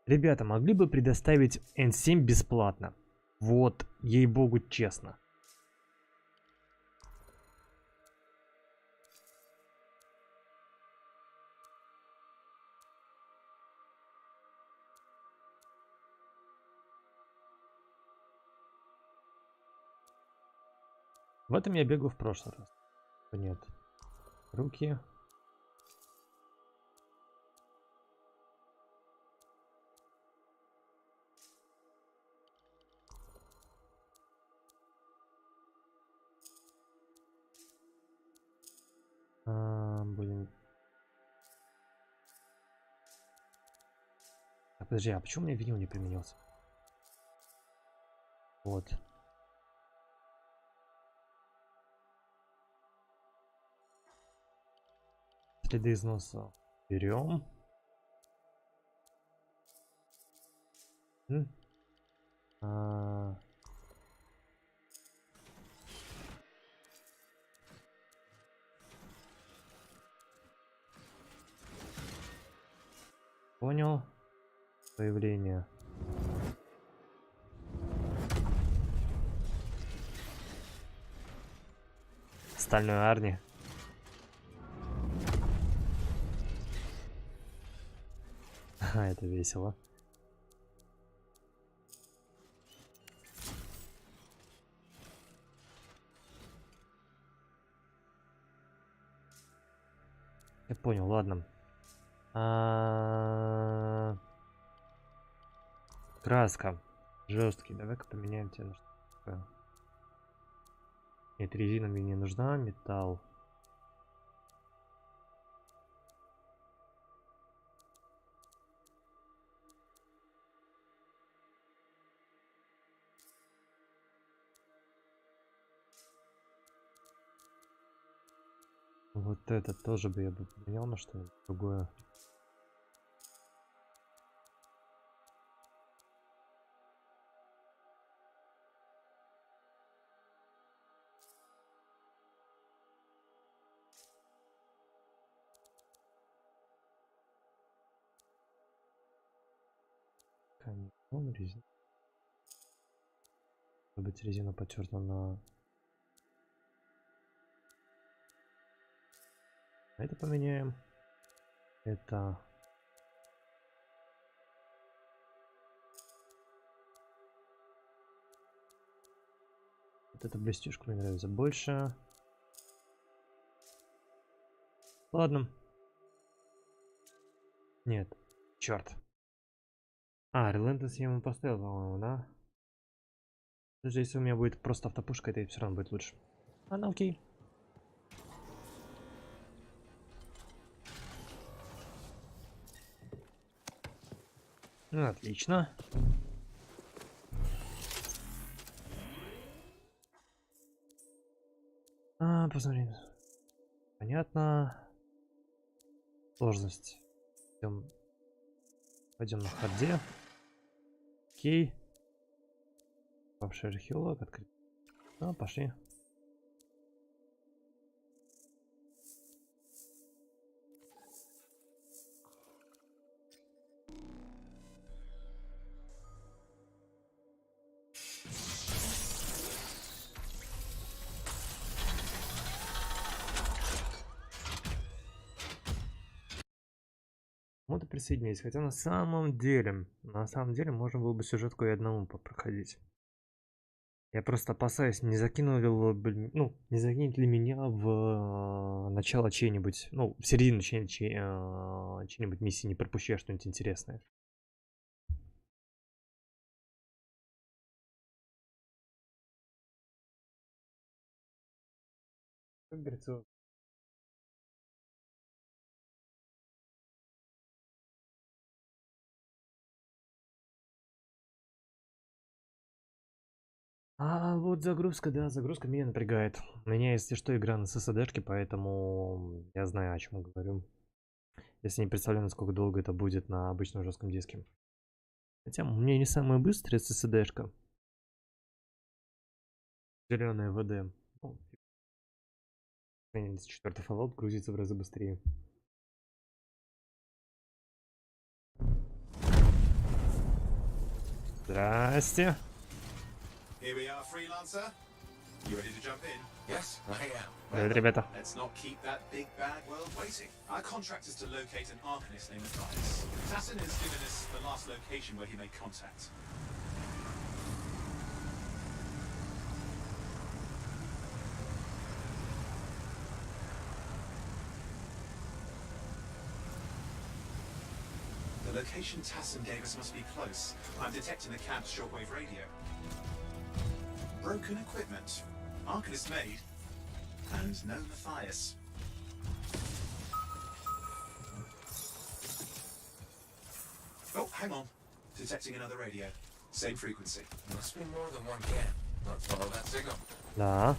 Ребята, могли бы предоставить N7 бесплатно? Вот, ей-богу, честно. В этом я бегал в прошлый раз. Нет. Руки. Будем... Так, подожди, а почему у меня видео не применился? Вот. Следы износа берем. Понял. Появление. Стальной Арни. Это весело. Я понял, ладно. Краска. Жесткий. Давай-ка поменяем тебя на что-то. Нет, резина мне не нужна. Металл. Вот это тоже бы я бы поменял на что-нибудь другое. Резина. Может быть, резина потерта на... Это поменяем. Это... Вот эта блестюшка мне нравится больше. Ладно. Нет. Черт. А, Relentless я ему поставил, по-моему, да? Даже если у меня будет просто автопушка, это все равно будет лучше. Ладно, окей. Ну, отлично. Посмотрим. Понятно. Сложность. Пойдем на харде. Окей. Бывший археолог открыт. Ну, пошли. Вот и присоединились. Хотя на самом деле можно было бы сюжетку и одному проходить. Я просто опасаюсь, не закинут ли меня в начало чьей-нибудь, в середину чьей-нибудь миссии, не пропущу я что-нибудь интересное. Как говорится, а вот загрузка, да, загрузка меня напрягает. У меня, если что, игра на SSD-шке, поэтому я знаю, о чем говорю. Если не представляю, насколько долго это будет на обычном жестком диске. Хотя у меня не самая быстрая SSD-шка. Зеленая ВД. 4-й Fallout грузится в разы быстрее. Здрасте. Here we are, freelancer. You ready to jump in? Yes, I am. Привет, ребята. Let's not keep that big bad world waiting. Our contract is to locate an Arcanist named Matthias. Tassin has given us the last location where he made contact. The location Tassin gave us must be close. I'm detecting the camp's shortwave radio. Broken equipment. Arcanist made. And no Matthias. Oh, hang on. Detecting another radio. Same frequency. Must be more than one camp. Let's follow that signal. Да.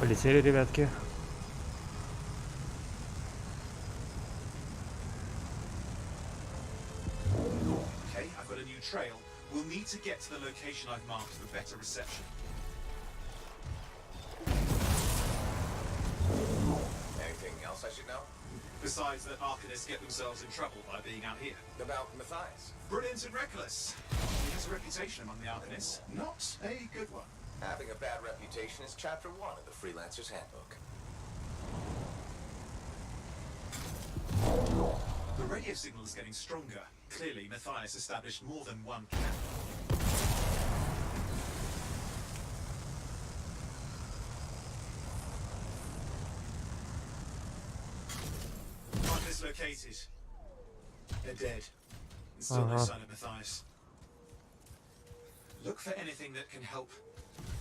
Полетели, ребятки. Okay, I've got a new trail. We'll need to get to the location I've marked for better reception. Anything else I should know? Besides that Arcanists get themselves in trouble by being out here. About Matthias? Brilliant and reckless. He has a reputation among the Arcanists. Not a good one. Having a bad reputation is chapter 1 of the Freelancer's Handbook. The radio signal is getting stronger. Clearly, Matthias established more than one camp. Arcanist located. They're dead. And still no sign of Matthias. Look for anything that can help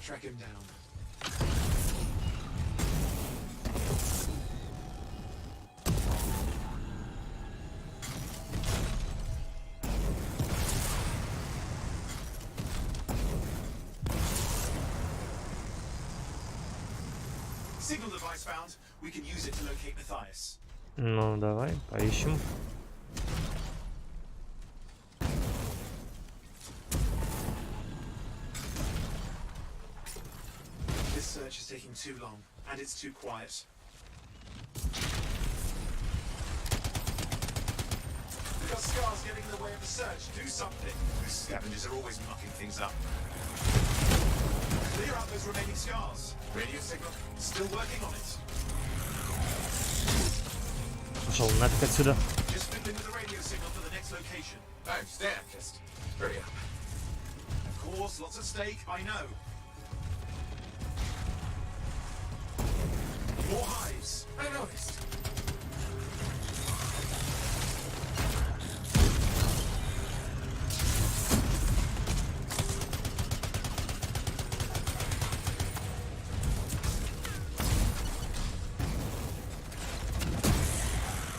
track him down. Signal device found. We can use it to locate Matthias. Ну, давай, поищем. This search is taking too long, and it's too quiet. We've got scars getting in the way of the search. Do something. Those scavengers are always mucking things up. Clear out those remaining scars. Radio signal. Still working on it. Пошел нафиг отсюда. Just fiddling with the radio signal for the next location. I understand. Just hurry up. Of course, lots at stake. I know. More hives. I noticed.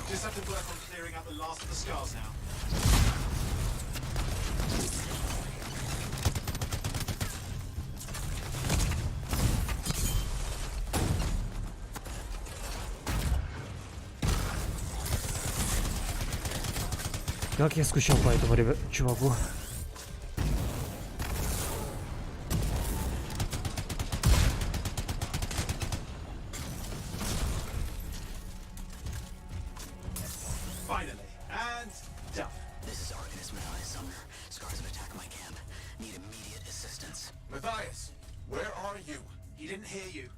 Just have to work on clearing out the last of the scars now. Как я скучал по этому чуваку. Finally. And done. This is Arcanist Matthias Sumner. Scars have attacked my camp. Need immediate assistance. Matthias, where are you? He didn't hear you.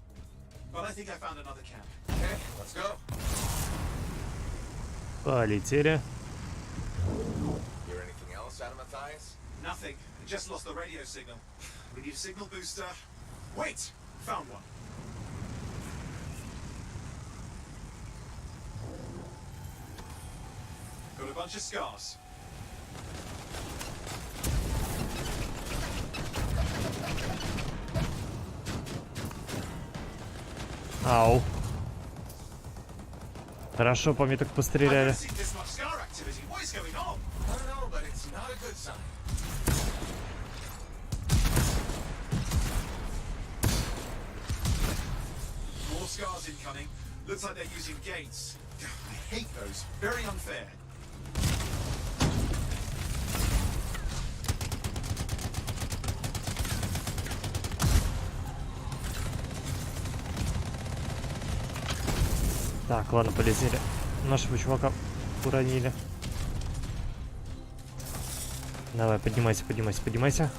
But I think I found another camp. Okay, let's go. Полетели. Hear anything else out of Matthias? Nothing. I just lost the radio signal. We need a signal booster. Wait! Found one. Got a bunch of scars. Ау. Хорошо, по мне так постреляли. I don't know, but it's not a good sign. More scars incoming. Looks like they're using gates. I hate those. Very unfair. Так, ладно, полетели. Нашего чувака уронили. Давай, поднимайся, поднимайся, поднимайся.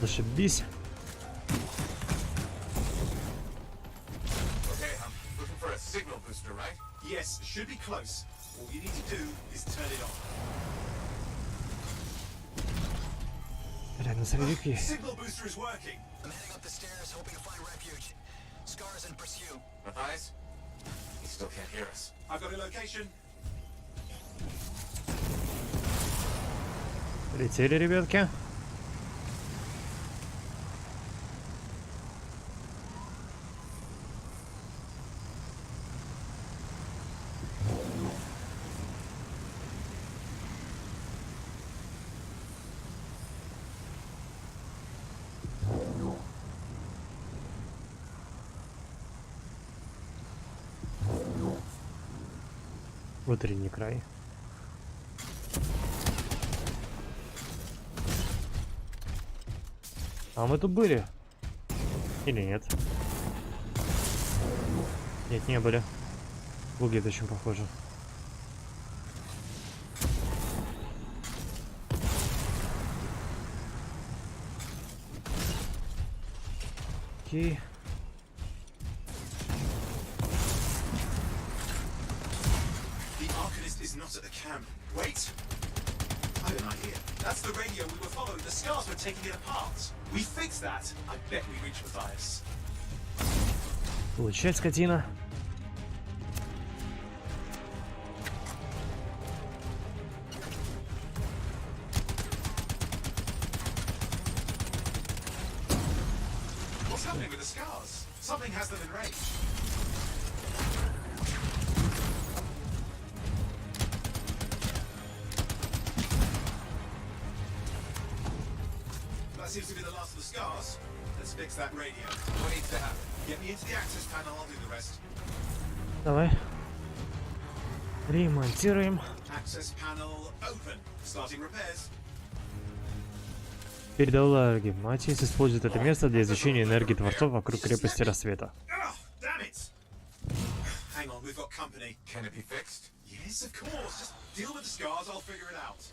Зашибись. Okay, I'm looking for a signal booster, right? Yes, should be close. All you need to do is turn it on. Реально, сорвики. Signal booster is working. I'm heading up the stairs, hoping to find refuge. Scars in pursuit. Matthias? He still can't hear us. I've got a location. Летели, ребятки. Внутренний край. А мы тут были? Или нет? Нет, не были. Выглядит очень похоже. Окей. Not at the camp. Wait! I have an idea. That's the radio we were following. The scars were taking it apart. We fixed that. I bet we reached Matthias. Получай, скотина. What's happening with the scars? Something has them in range. That seems to be the last of the scars. Let's fix that radio. What needs to happen? Get me into the access panel, I'll do the rest. Давай. Ремонтируем. Access panel open. Starting repairs. Передала Матис использует это место для изучения энергии Творцов вокруг крепости Рассвета. Damn it! Hang on, we've got company. Can it be fixed? Yes, of course. Just deal with the scars, I'll figure it out.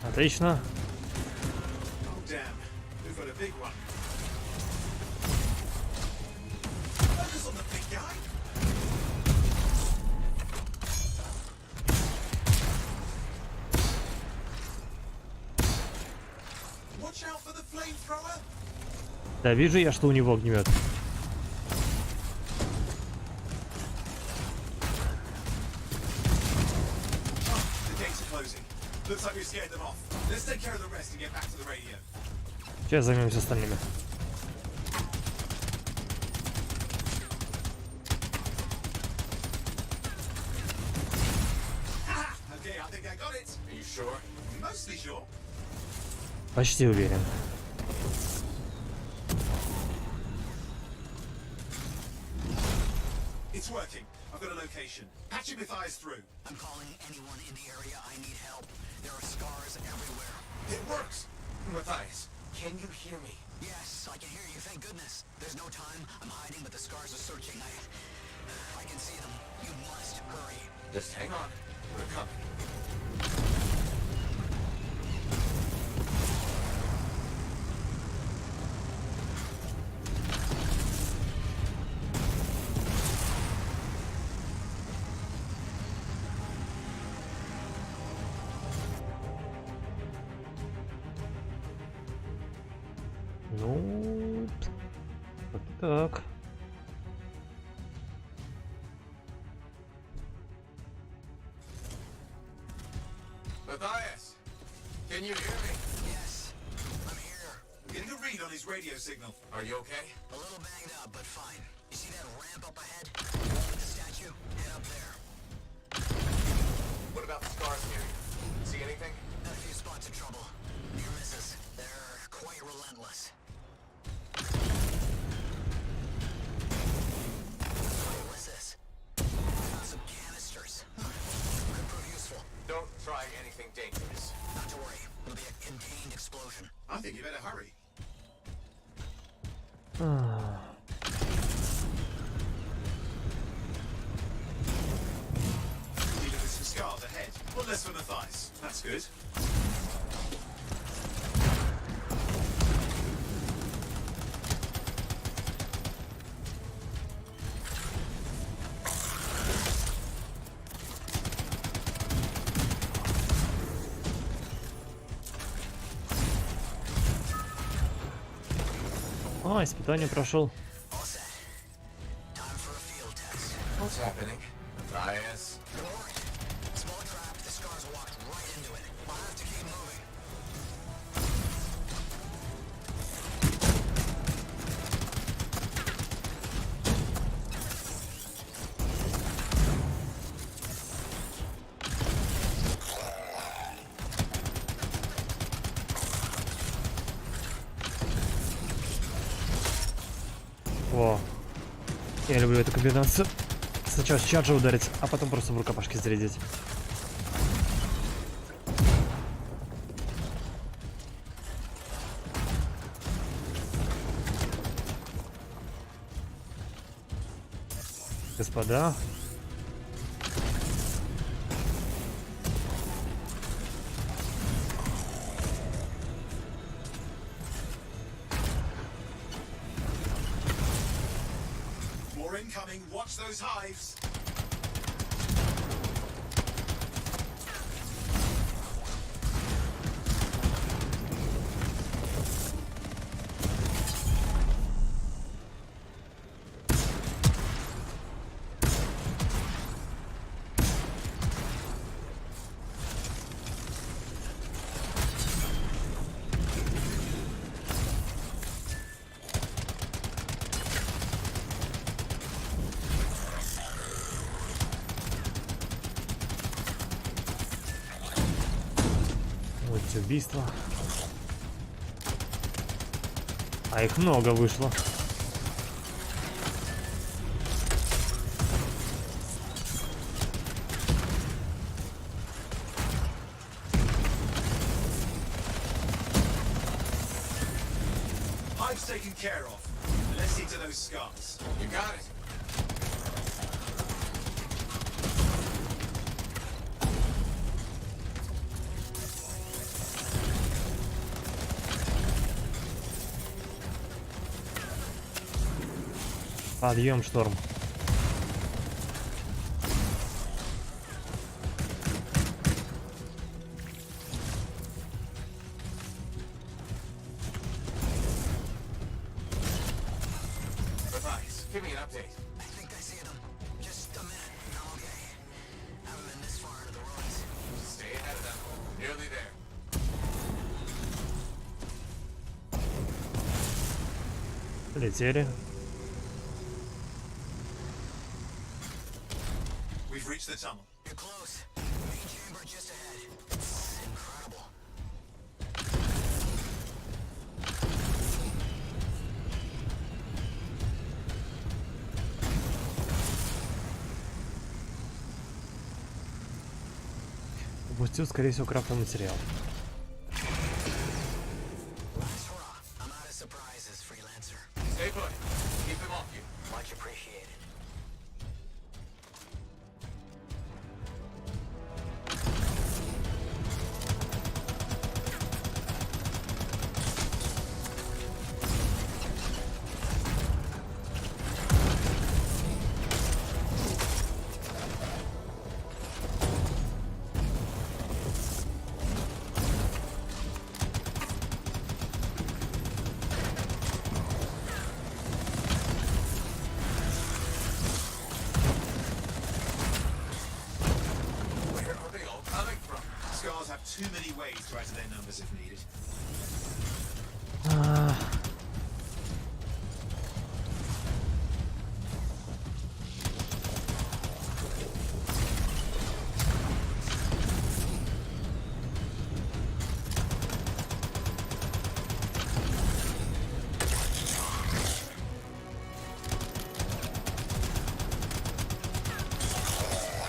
Отлично. Oh, damn. We've got a big one. Focus on the big guy. Watch out for the flamethrower. Да, вижу я, что у него огнемет. Looks like we scared them off. Let's take care of the rest and get back to the radio. Сейчас займемся остальными. Okay, I think I got it. Are you sure? Mostly sure. Почти уверен. It's working. I've got a location. Patching Matthias through. I'm calling anyone in the area. I need help. There are scars everywhere. It works! Matthias, can you hear me? Yes, I can hear you, thank goodness. There's no time. I'm hiding, but the scars are searching. I can see them. You must hurry. Just hang on. We're coming. Ну, так. Matthias, can you hear me? Yes, I'm here. I'm getting a read on his radio signal. Are you okay? A little banged up, but fine. You see that ramp up ahead? With the statue? Head up there. What about the scars here? See anything? A few spots of trouble. Near misses. They're quite relentless. What's this? Some canisters. Could prove useful. Don't try anything dangerous. Not to worry. It'll be a contained explosion. I think you better hurry. Dealing with some scars ahead. One less for Matthias. That's good. А, испытание прошел. What's happening? Matthias? Small trap. The scars walked right into it. I'll have to keep moving. О, я люблю эту комбинацию. Сначала с чарджа ударить, а потом просто в рукопашке зарядить. Господа. More incoming. Watch those hives. Третье убийство. А их много вышло. I've taken care of. Let's see to those scars. You got it. Подъем, шторм. Give me an update. I think I see them. Just a minute. I'm okay. Haven't been this far into the ruins. Stay ahead of them. Nearly there. Полетели. We've reached the tunnel. You're close. Main chamber just ahead. It's incredible. Упустил, скорее всего, крафтовый материал. I'm out of surprises, freelancer. Stay put. Keep them off you. Much appreciated. Where are they all coming from? Scars have too many ways to add to their numbers if needed.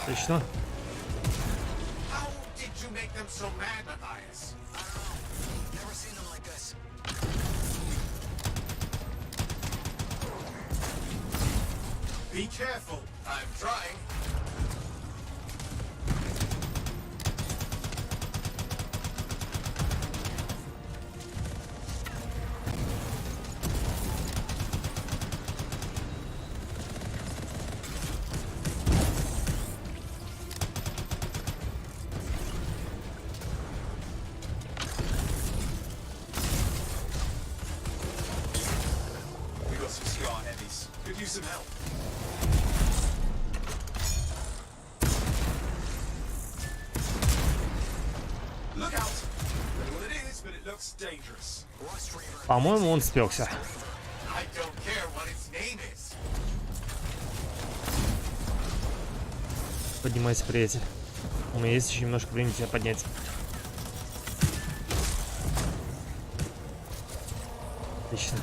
Отлично. How did you make them so mad, Matthias? I don't know. Never seen them like this. Be careful. I'm trying. We got some scar heavies. Could use some help. Look out! I don't know what it is, but it looks dangerous. По-моему, он спекся. I don't care what its name is. Поднимайся, приятель. У меня есть еще немножко времени тебя поднять. Отлично.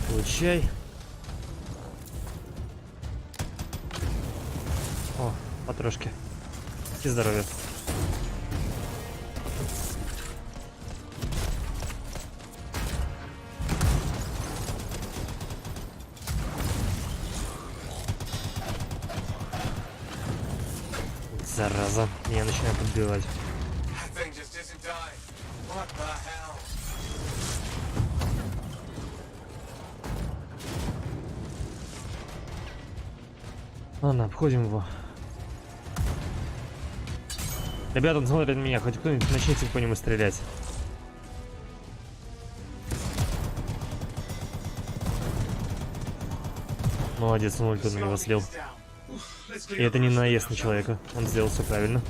Получай. О, потрошки. И здоровья. Зараза, меня начинает подбивать. That thing just isn't dying. What the hell? Ладно, обходим его. Ребята, он смотрит на меня, хоть кто-нибудь начните по нему стрелять. Молодец, он ульту на него слил. И это не наезд на человека, он сделал все правильно.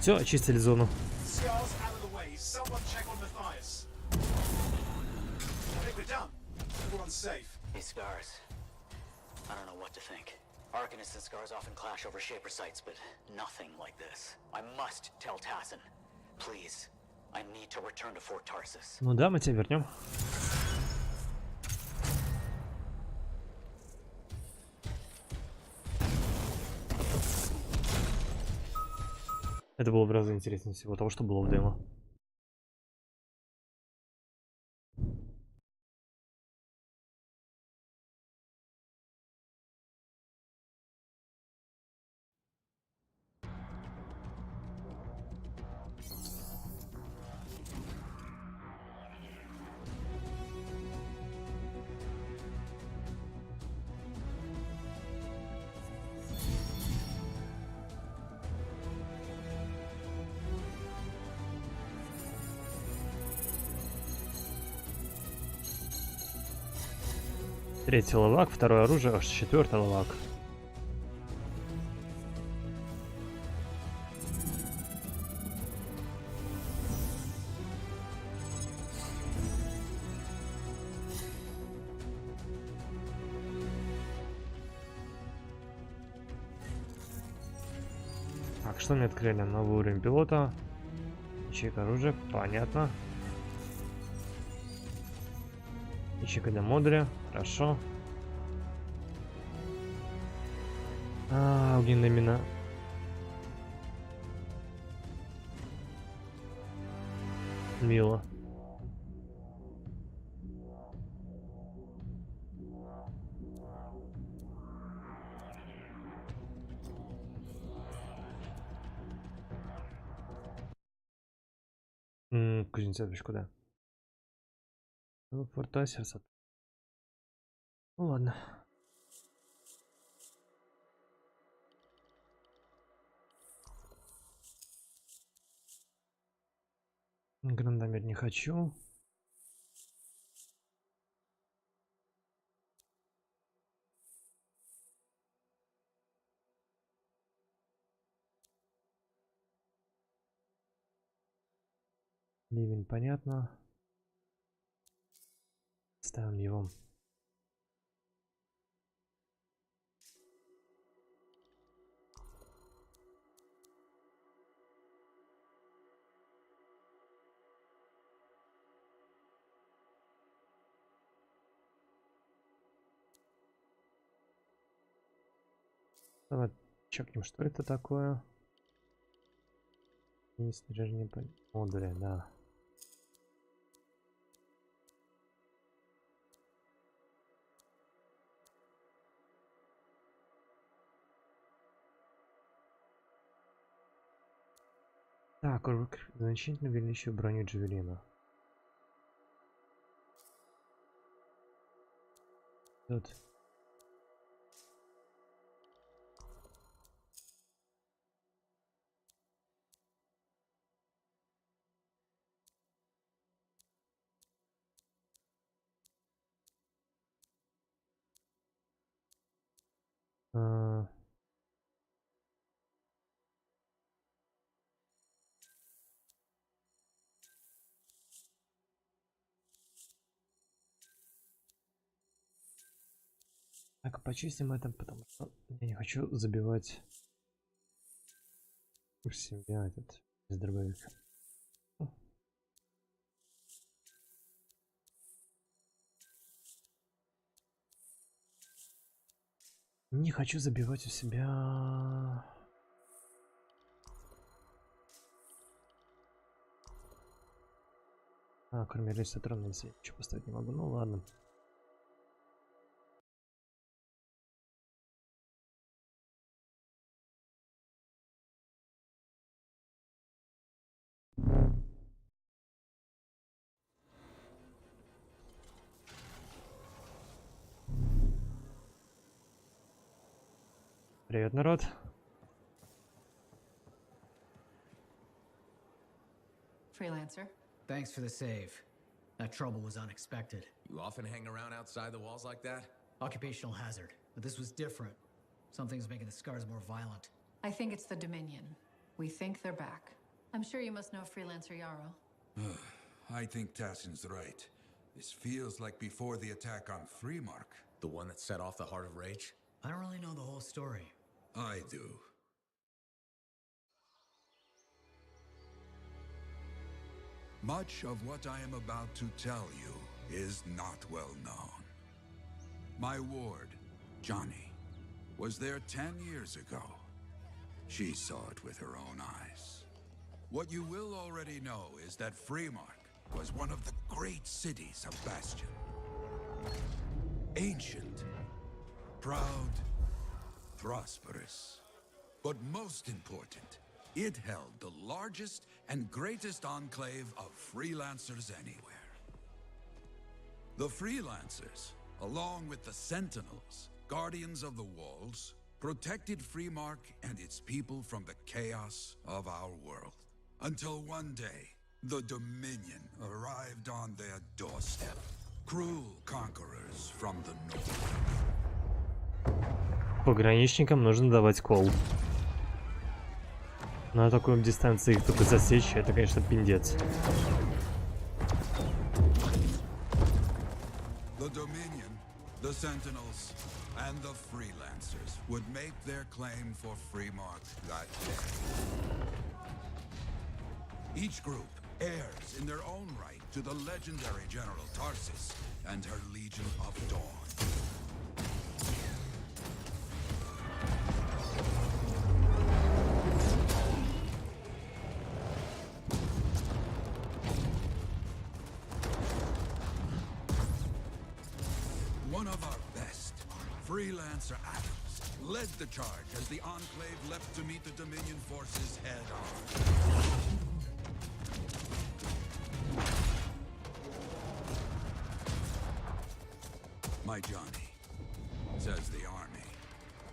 Все, очистили зону. Scars out of the way. Someone check on Matthias. I think we're done. Everyone's safe. These scars. I don't know what to think. Arcanists and scars often clash over Shaper sites, but nothing like this. I must tell Tassin. Please. I need to return to Fort Tarsus. Ну да, мы тебя вернем. Это было в разы интереснее всего того, что было в демо. Третий ловак, второе оружие, аж четвертый ловак. Так, что мне открыли? Новый уровень пилота. Ячейка оружия, понятно. Ячейка для модуля, хорошо. Огненные мина. Мило. Кузнецович куда? Форта сердца. Ну ладно. Гранатомер не хочу. Ливень, понятно. Ставим его. Давай чекнем, что это такое. И снаряжение по модуле, да. Так, значительно увеличиваю броню Джавелина. Тут. Так, почистим это, потому что я не хочу забивать у себя этот из дробовика. Не хочу забивать у себя. Кроме рейсатрона, если ничего поставить не могу. Ну ладно. Привет, народ. Freelancer. Thanks for the save. That trouble was unexpected. You often hang around outside the walls like that? Occupational hazard. But this was different. Something's making the scars more violent. I think it's the Dominion. We think they're back. I'm sure you must know Freelancer Yarrow. I think Tassin's right. This feels like before the attack on Freemark. The one that set off the Heart of Rage? I don't really know the whole story. I do. Much of what I am about to tell you is not well known. My ward, Johnny, was there 10 years ago. She saw it with her own eyes. What you will already know is that Freemark was one of the great cities of Bastion. Ancient, proud, prosperous. But most important, it held the largest and greatest enclave of freelancers anywhere. The freelancers, along with the Sentinels, guardians of the walls, protected Freemark and its people from the chaos of our world. Until one day, the Dominion arrived on their doorstep. Cruel conquerors from the north. Пограничникам нужно давать кол. На такой дистанции их только засечь, это, конечно, пиндец. The Dominion, the Sentinels, and the Freelancers would make their claim for Freemark that day. Each group heirs in their own right to the legendary General Tarsus and her Legion of Dawn. One of our best, Freelancer Adams, led the charge as the Enclave left to meet the Dominion forces head-on. My Johnny says the army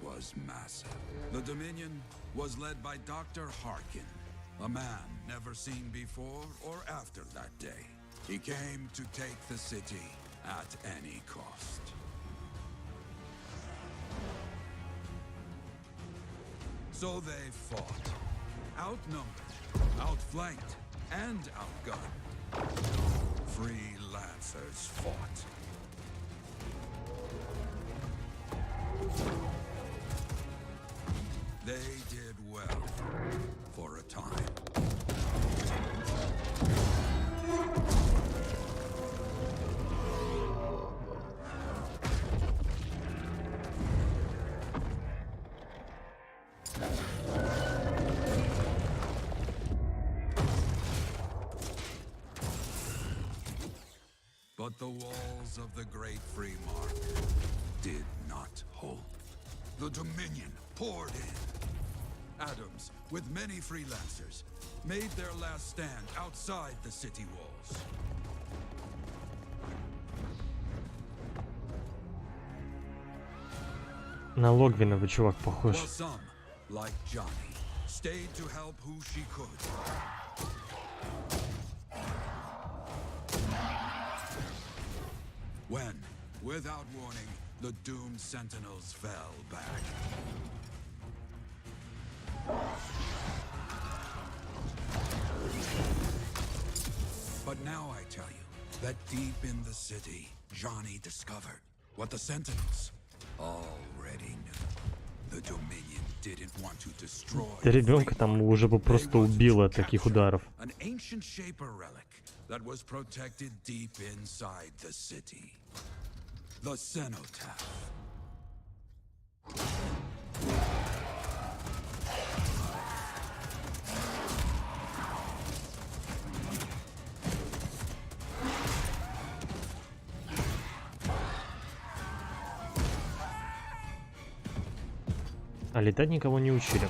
was massive. The Dominion was led by Dr. Harkin, a man never seen before or after that day. He came to take the city at any cost. So they fought, outnumbered, outflanked, and outgunned. Freelancers fought. They did well for a time. But the walls of the Great Freemark did not hold. The Dominion poured in. Adams, with many freelancers, made their last stand outside the city walls. На Логвинова чувак похож. While some, like Johnny, stayed to help who she could. When, without warning, the doomed Sentinels fell back. But now I tell you that deep in the city, Johnny discovered what the Sentinels already knew. The Dominion didn't want to destroy. Да ребенка там уже бы просто убило от таких ударов. An ancient Shaper relic that was protected deep inside the city. The Cenotaph. А летать никого не учили.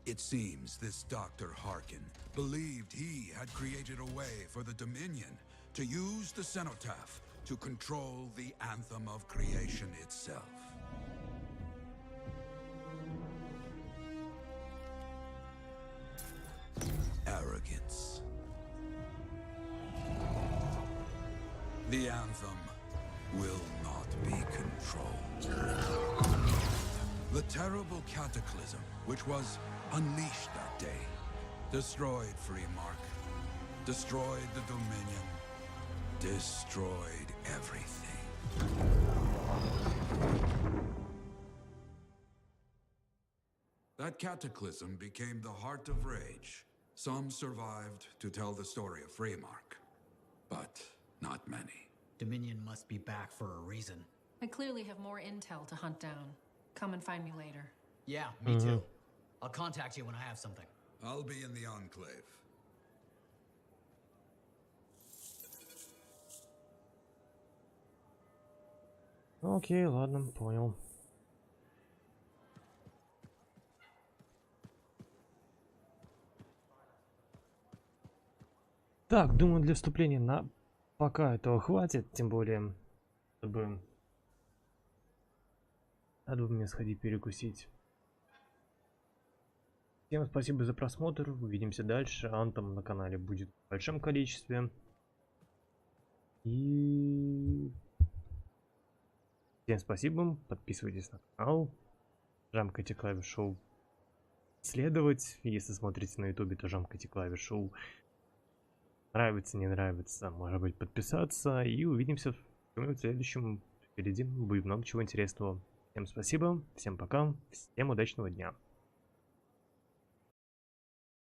It seems this Dr. Harkin believed he had created a way for the Dominion to use the Cenotaph to control the Anthem of creation itself. Arrogance. The Anthem will not be controlled. The terrible cataclysm, which was unleashed that day, destroyed Freemark, destroyed the Dominion, destroyed everything. That cataclysm became the heart of Rage. Some survived to tell the story of Freemark, but not many. Dominion must be back for a reason. I clearly have more intel to hunt down. Come and find me later. Yeah, me too. I'll contact you when I have something. I'll be in the Enclave. Окей, ладно, понял. Так, думаю, для вступления на пока этого хватит, тем более, чтобы надо бы мне сходить перекусить. Всем спасибо за просмотр, увидимся дальше. Anthem на канале будет в большом количестве. И всем спасибо, подписывайтесь на канал, жамкайте клавишу следовать, если смотрите на ютубе, то жамкайте клавишу нравится, не нравится, может быть, подписаться, и увидимся в следующем. Впереди будет много чего интересного. Всем спасибо, всем пока, всем удачного дня.